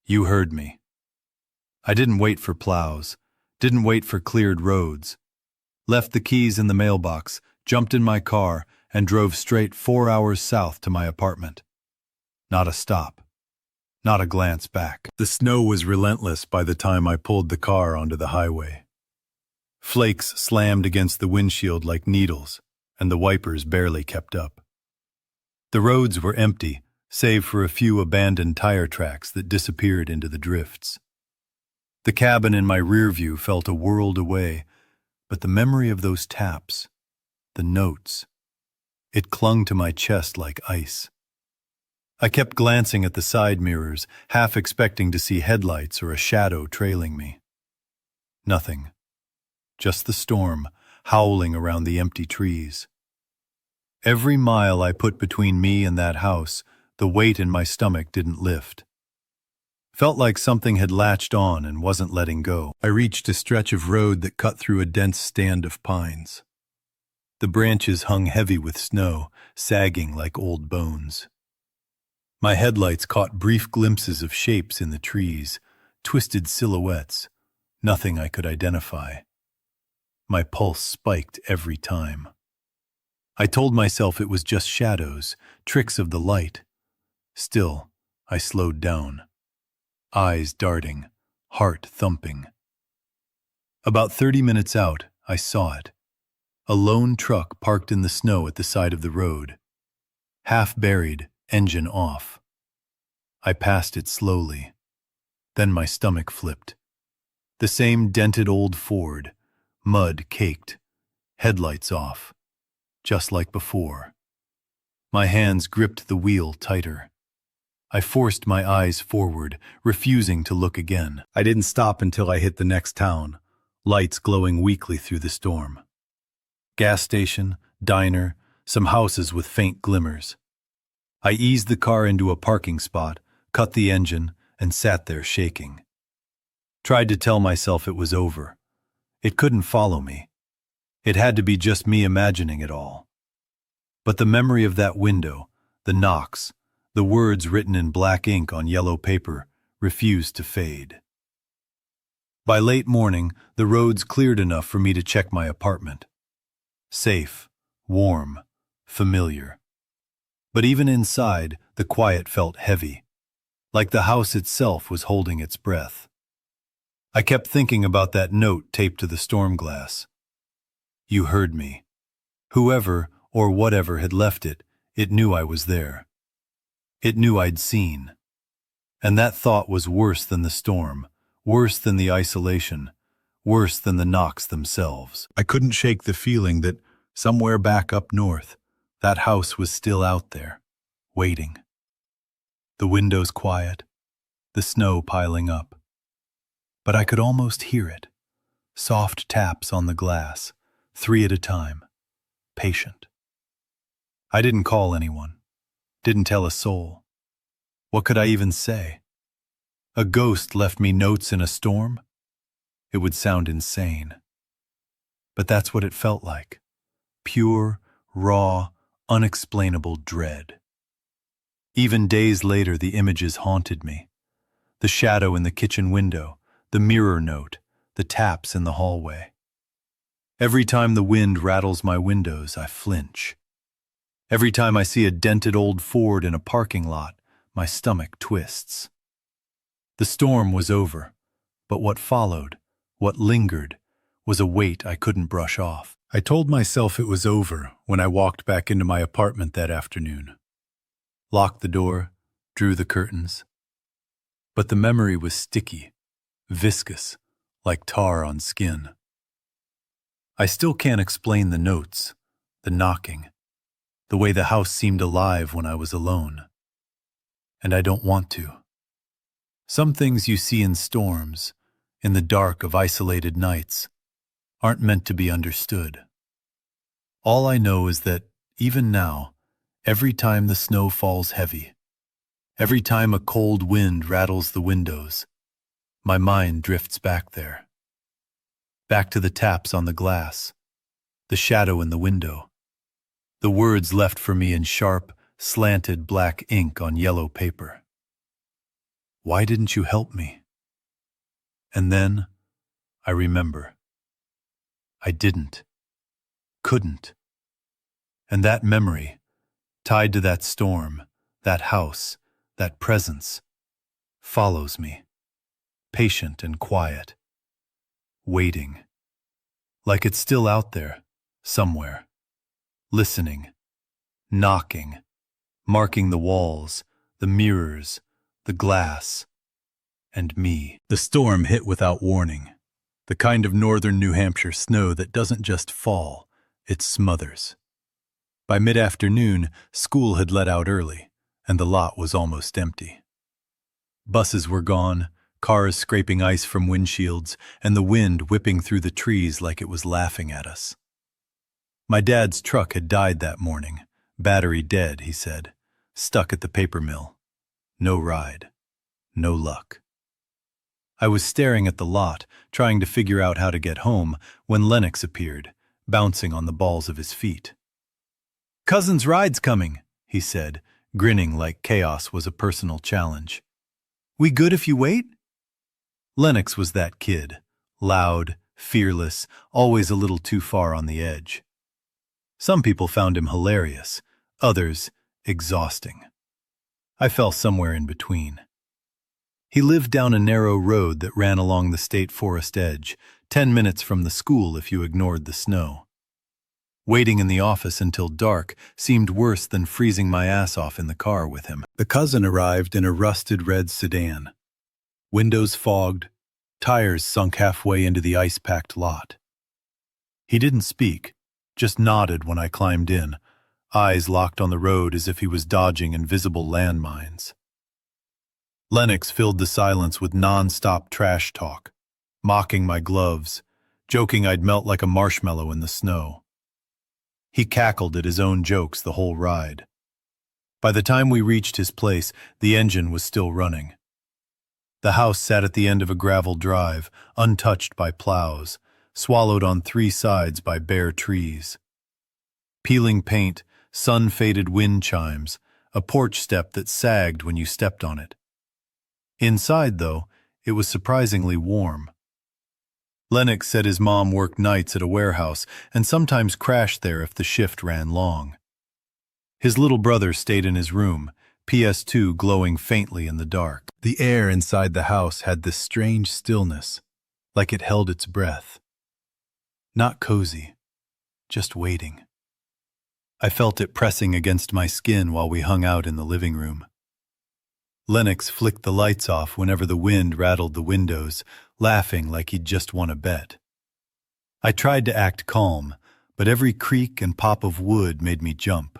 A: You heard me. I didn't wait for plows, didn't wait for cleared roads. Left the keys in the mailbox, jumped in my car, and drove straight 4 hours south to my apartment. Not a stop. Not a glance back. The snow was relentless by the time I pulled the car onto the highway. Flakes slammed against the windshield like needles, and the wipers barely kept up. The roads were empty, save for a few abandoned tire tracks that disappeared into the drifts. The cabin in my rear view felt a world away, but the memory of those taps, the notes, it clung to my chest like ice. I kept glancing at the side mirrors, half expecting to see headlights or a shadow trailing me. Nothing. Just the storm, howling around the empty trees. Every mile I put between me and that house, the weight in my stomach didn't lift. Felt like something had latched on and wasn't letting go. I reached a stretch of road that cut through a dense stand of pines. The branches hung heavy with snow, sagging like old bones. My headlights caught brief glimpses of shapes in the trees, twisted silhouettes, nothing I could identify. My pulse spiked every time. I told myself it was just shadows, tricks of the light. Still, I slowed down. Eyes darting, heart thumping. About 30 minutes out, I saw it. A lone truck parked in the snow at the side of the road. Half buried, engine off. I passed it slowly. Then my stomach flipped. The same dented old Ford, mud caked, headlights off, just like before. My hands gripped the wheel tighter. I forced my eyes forward, refusing to look again. I didn't stop until I hit the next town, lights glowing weakly through the storm. Gas station, diner, some houses with faint glimmers. I eased the car into a parking spot, cut the engine, and sat there shaking. Tried to tell myself it was over. It couldn't follow me. It had to be just me imagining it all. But the memory of that window, the knocks, the words written in black ink on yellow paper, refused to fade. By late morning, the roads cleared enough for me to check my apartment. Safe, warm, familiar. But even inside, the quiet felt heavy, like the house itself was holding its breath. I kept thinking about that note taped to the storm glass. You heard me. Whoever or whatever had left it, it knew I was there. It knew I'd seen. And that thought was worse than the storm, worse than the isolation, worse than the knocks themselves. I couldn't shake the feeling that somewhere back up north, that house was still out there, waiting. The windows quiet, the snow piling up. But I could almost hear it. Soft taps on the glass, 3 at a time, patient. I didn't call anyone, didn't tell a soul. What could I even say? A ghost left me notes in a storm? It would sound insane. But that's what it felt like. Pure, raw, unexplainable dread. Even days later, the images haunted me. The shadow in the kitchen window, the mirror note, the taps in the hallway. Every time the wind rattles my windows, I flinch. Every time I see a dented old Ford in a parking lot, my stomach twists. The storm was over, but what followed, what lingered, was a weight I couldn't brush off. I told myself it was over when I walked back into my apartment that afternoon. Locked the door, drew the curtains. But the memory was sticky, viscous, like tar on skin. I still can't explain the notes, the knocking, the way the house seemed alive when I was alone. And I don't want to. Some things you see in storms, in the dark of isolated nights, aren't meant to be understood. All I know is that, even now, every time the snow falls heavy, every time a cold wind rattles the windows, my mind drifts back there. Back to the taps on the glass, the shadow in the window, the words left for me in sharp, slanted black ink on yellow paper. Why didn't you help me? And then, I remember. I didn't. Couldn't. And that memory, tied to that storm, that house, that presence, follows me, patient and quiet, waiting, like it's still out there, somewhere, listening, knocking, marking the walls, the mirrors, the glass, and me. The storm hit without warning, the kind of northern New Hampshire snow that doesn't just fall, it smothers. By mid-afternoon, school had let out early, and the lot was almost empty. Buses were gone, cars scraping ice from windshields, and the wind whipping through the trees like it was laughing at us. My dad's truck had died that morning, battery dead, he said, stuck at the paper mill. No ride. No luck. I was staring at the lot, trying to figure out how to get home, when Lennox appeared, bouncing on the balls of his feet. "Cousin's ride's coming," he said, grinning like chaos was a personal challenge. "We good if you wait?" Lennox was that kid, loud, fearless, always a little too far on the edge. Some people found him hilarious, others exhausting. I fell somewhere in between. He lived down a narrow road that ran along the state forest edge, 10 minutes from the school if you ignored the snow. Waiting in the office until dark seemed worse than freezing my ass off in the car with him. The cousin arrived in a rusted red sedan. Windows fogged, tires sunk halfway into the ice-packed lot. He didn't speak, just nodded when I climbed in, eyes locked on the road as if he was dodging invisible landmines. Lennox filled the silence with non-stop trash talk, mocking my gloves, joking I'd melt like a marshmallow in the snow. He cackled at his own jokes the whole ride. By the time we reached his place, the engine was still running. The house sat at the end of a gravel drive, untouched by plows, swallowed on three sides by bare trees. Peeling paint, sun-faded wind chimes, a porch step that sagged when you stepped on it. Inside, though, it was surprisingly warm. Lennox said his mom worked nights at a warehouse and sometimes crashed there if the shift ran long. His little brother stayed in his room, PS2 glowing faintly in the dark. The air inside the house had this strange stillness, like it held its breath. Not cozy, just waiting. I felt it pressing against my skin while we hung out in the living room. Lennox flicked the lights off whenever the wind rattled the windows, laughing like he'd just won a bet. I tried to act calm, but every creak and pop of wood made me jump.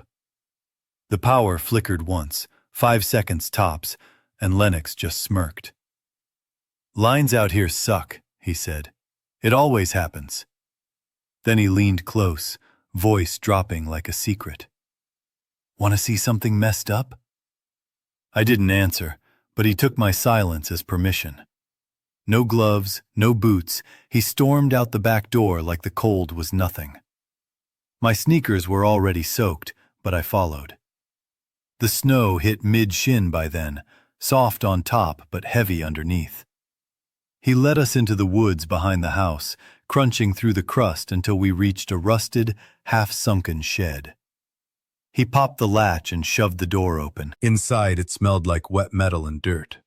A: The power flickered once, 5 seconds tops, and Lennox just smirked. "Lines out here suck," he said. "It always happens." Then he leaned close, voice dropping like a secret. "Want to see something messed up?" I didn't answer, but he took my silence as permission. No gloves, no boots, he stormed out the back door like the cold was nothing. My sneakers were already soaked, but I followed. The snow hit mid-shin by then, soft on top but heavy underneath. He led us into the woods behind the house, crunching through the crust until we reached a rusted, half-sunken shed. He popped the latch and shoved the door open. Inside, it smelled like wet metal and dirt.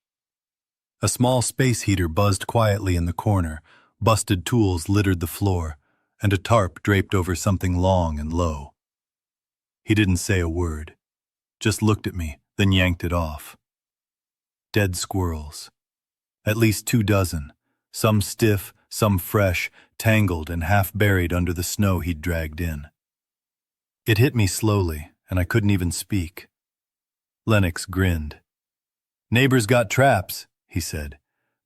A: A small space heater buzzed quietly in the corner, busted tools littered the floor, and a tarp draped over something long and low. He didn't say a word, just looked at me, then yanked it off. Dead squirrels. At least 24, some stiff, some fresh, tangled and half buried under the snow he'd dragged in. It hit me slowly, and I couldn't even speak. Lennox grinned. "Neighbors got traps," he said.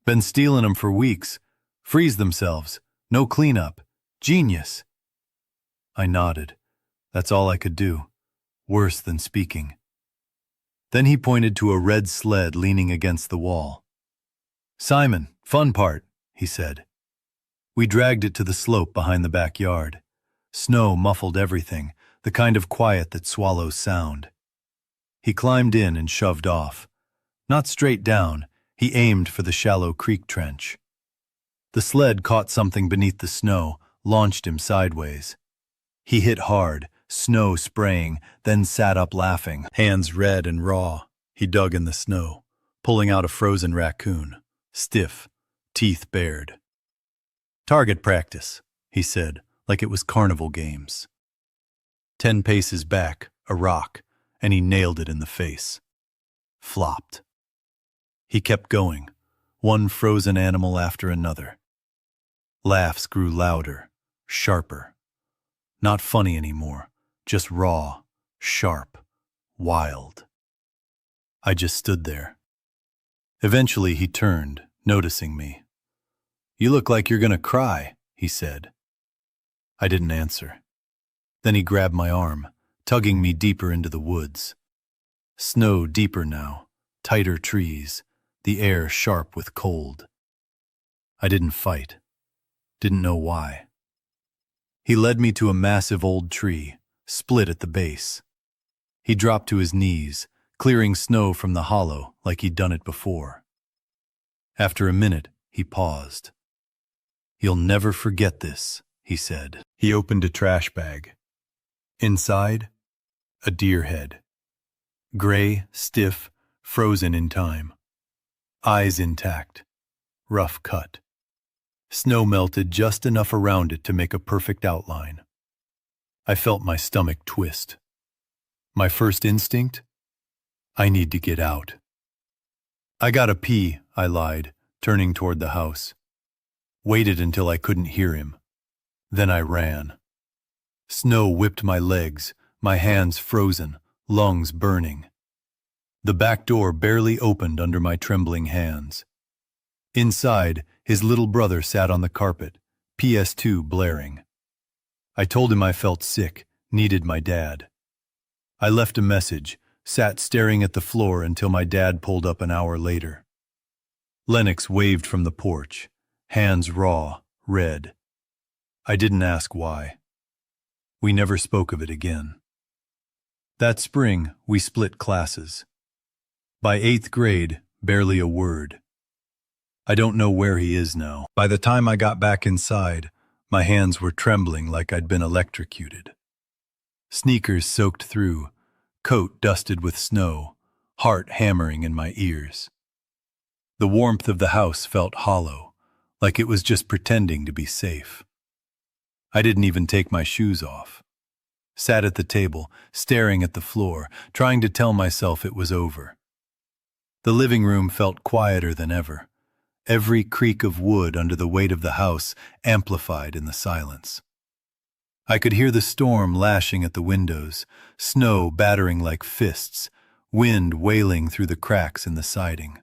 A: "Been stealing 'em for weeks. Freeze themselves. No cleanup. Genius." I nodded. That's all I could do. Worse than speaking. Then he pointed to a red sled leaning against the wall. "Simon, fun part," he said. We dragged it to the slope behind the backyard. Snow muffled everything, the kind of quiet that swallows sound. He climbed in and shoved off. Not straight down, he aimed for the shallow creek trench. The sled caught something beneath the snow, launched him sideways. He hit hard, snow spraying, then sat up laughing. Hands red and raw, he dug in the snow, pulling out a frozen raccoon, stiff, teeth bared. "Target practice," he said, like it was carnival games. 10 paces back, a rock, and he nailed it in the face. Flopped. He kept going, one frozen animal after another. Laughs grew louder, sharper. Not funny anymore, just raw, sharp, wild. I just stood there. Eventually he turned, noticing me. "You look like you're gonna cry," he said. I didn't answer. Then he grabbed my arm, tugging me deeper into the woods. Snow deeper now, tighter trees, the air sharp with cold. I didn't fight. Didn't know why. He led me to a massive old tree, split at the base. He dropped to his knees, clearing snow from the hollow like he'd done it before. After a minute, he paused. "You'll never forget this," he said. He opened a trash bag. Inside, a deer head. Gray, stiff, frozen in time. Eyes intact. Rough cut. Snow melted just enough around it to make a perfect outline. I felt my stomach twist. My first instinct? I need to get out. "I gotta pee," I lied, turning toward the house. Waited until I couldn't hear him. Then I ran. Snow whipped my legs, my hands frozen, lungs burning. The back door barely opened under my trembling hands. Inside, his little brother sat on the carpet, PS2 blaring. I told him I felt sick, needed my dad. I left a message, sat staring at the floor until my dad pulled up an hour later. Lennox waved from the porch, hands raw, red. I didn't ask why. We never spoke of it again. That spring, we split classes. By 8th grade, barely a word. I don't know where he is now. By the time I got back inside, my hands were trembling like I'd been electrocuted. Sneakers soaked through, coat dusted with snow, heart hammering in my ears. The warmth of the house felt hollow, like it was just pretending to be safe. I didn't even take my shoes off. Sat at the table, staring at the floor, trying to tell myself it was over. The living room felt quieter than ever. Every creak of wood under the weight of the house amplified in the silence. I could hear the storm lashing at the windows, snow battering like fists, wind wailing through the cracks in the siding.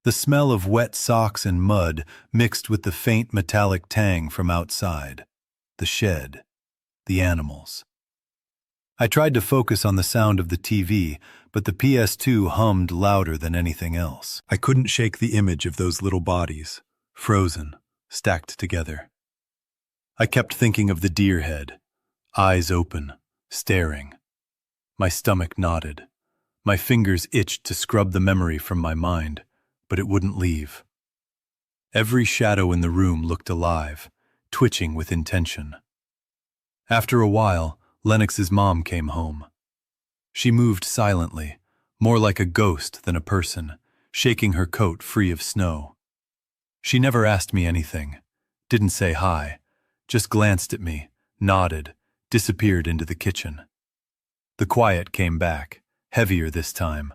A: The smell of wet socks and mud mixed with the faint metallic tang from outside, the shed, the animals. I tried to focus on the sound of the TV, but the PS2 hummed louder than anything else. I couldn't shake the image of those little bodies, frozen, stacked together. I kept thinking of the deer head, eyes open, staring. My stomach knotted. My fingers itched to scrub the memory from my mind, but it wouldn't leave. Every shadow in the room looked alive, twitching with intention. After a while, Lennox's mom came home. She moved silently, more like a ghost than a person, shaking her coat free of snow. She never asked me anything, didn't say hi, just glanced at me, nodded, disappeared into the kitchen. The quiet came back, heavier this time,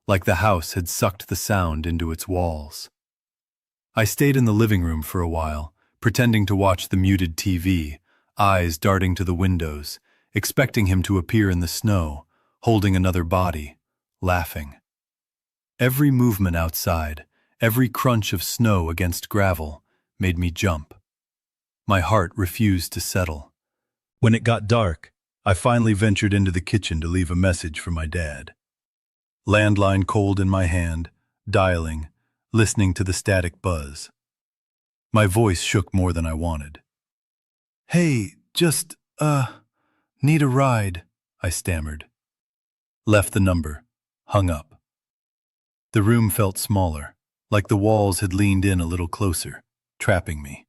A: like the house had sucked the sound into its walls. I stayed in the living room for a while, pretending to watch the muted TV, eyes darting to the windows, expecting him to appear in the snow, holding another body, laughing. Every movement outside, every crunch of snow against gravel, made me jump. My heart refused to settle. When it got dark, I finally ventured into the kitchen to leave a message for my dad. Landline cold in my hand, dialing, listening to the static buzz. My voice shook more than I wanted. "Hey, just, need a ride," I stammered. Left the number, hung up. The room felt smaller, like the walls had leaned in a little closer, trapping me.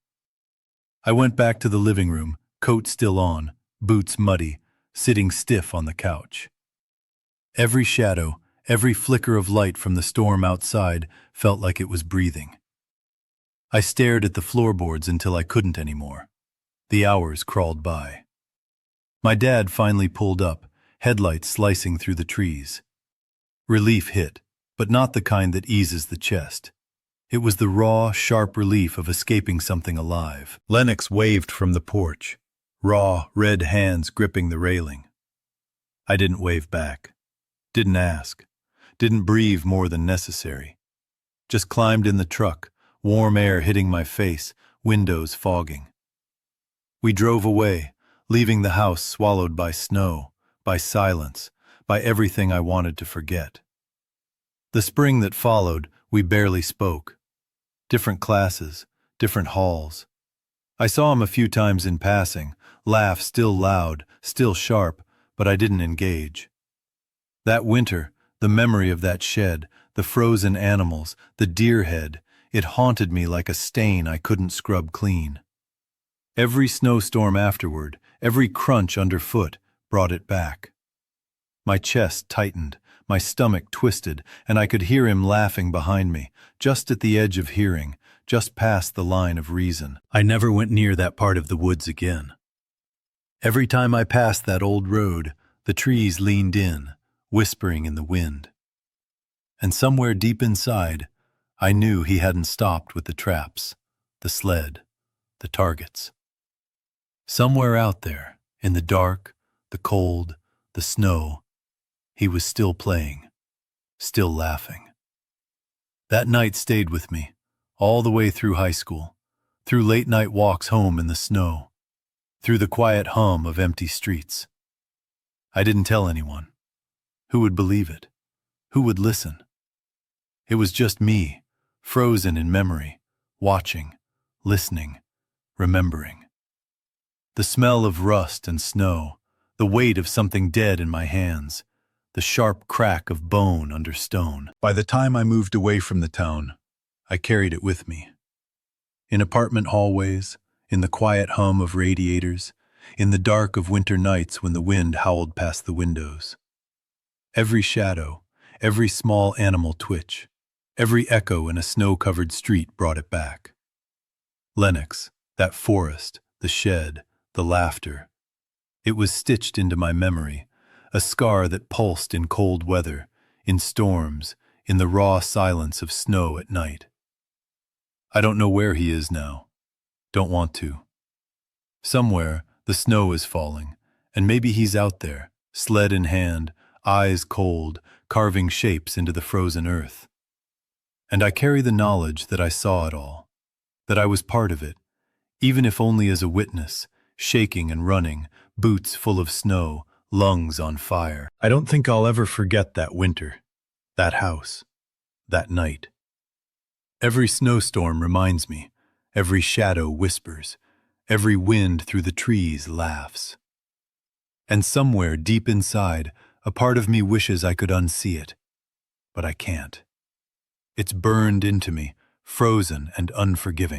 A: I went back to the living room, coat still on, boots muddy, sitting stiff on the couch. Every shadow, every flicker of light from the storm outside felt like it was breathing. I stared at the floorboards until I couldn't anymore. The hours crawled by. My dad finally pulled up, headlights slicing through the trees. Relief hit, but not the kind that eases the chest. It was the raw, sharp relief of escaping something alive. Lennox waved from the porch, raw, red hands gripping the railing. I didn't wave back, didn't ask, didn't breathe more than necessary. Just climbed in the truck, warm air hitting my face, windows fogging. We drove away, leaving the house swallowed by snow, by silence, by everything I wanted to forget. The spring that followed, we barely spoke. Different classes, different halls. I saw him a few times in passing, laugh still loud, still sharp, but I didn't engage. That winter, the memory of that shed, the frozen animals, the deer head, it haunted me like a stain I couldn't scrub clean. Every snowstorm afterward, every crunch underfoot, brought it back. My chest tightened, my stomach twisted, and I could hear him laughing behind me, just at the edge of hearing, just past the line of reason. I never went near that part of the woods again. Every time I passed that old road, the trees leaned in, whispering in the wind. And somewhere deep inside, I knew he hadn't stopped with the traps, the sled, the targets. Somewhere out there, in the dark, the cold, the snow, he was still playing, still laughing. That night stayed with me, all the way through high school, through late-night walks home in the snow, through the quiet hum of empty streets. I didn't tell anyone. Who would believe it? Who would listen? It was just me, frozen in memory, watching, listening, remembering. The smell of rust and snow, the weight of something dead in my hands, the sharp crack of bone under stone. By the time I moved away from the town, I carried it with me. In apartment hallways, in the quiet hum of radiators, in the dark of winter nights when the wind howled past the windows. Every shadow, every small animal twitch, every echo in a snow-covered street brought it back. Lennox, that forest, the shed, the laughter. It was stitched into my memory, a scar that pulsed in cold weather, in storms, in the raw silence of snow at night. I don't know where he is now. Don't want to. Somewhere, the snow is falling, and maybe he's out there, sled in hand, eyes cold, carving shapes into the frozen earth. And I carry the knowledge that I saw it all, that I was part of it, even if only as a witness, shaking and running, boots full of snow, lungs on fire. I don't think I'll ever forget that winter, that house, that night. Every snowstorm reminds me, every shadow whispers, every wind through the trees laughs. And somewhere deep inside, a part of me wishes I could unsee it, but I can't. It's burned into me, frozen and unforgiving.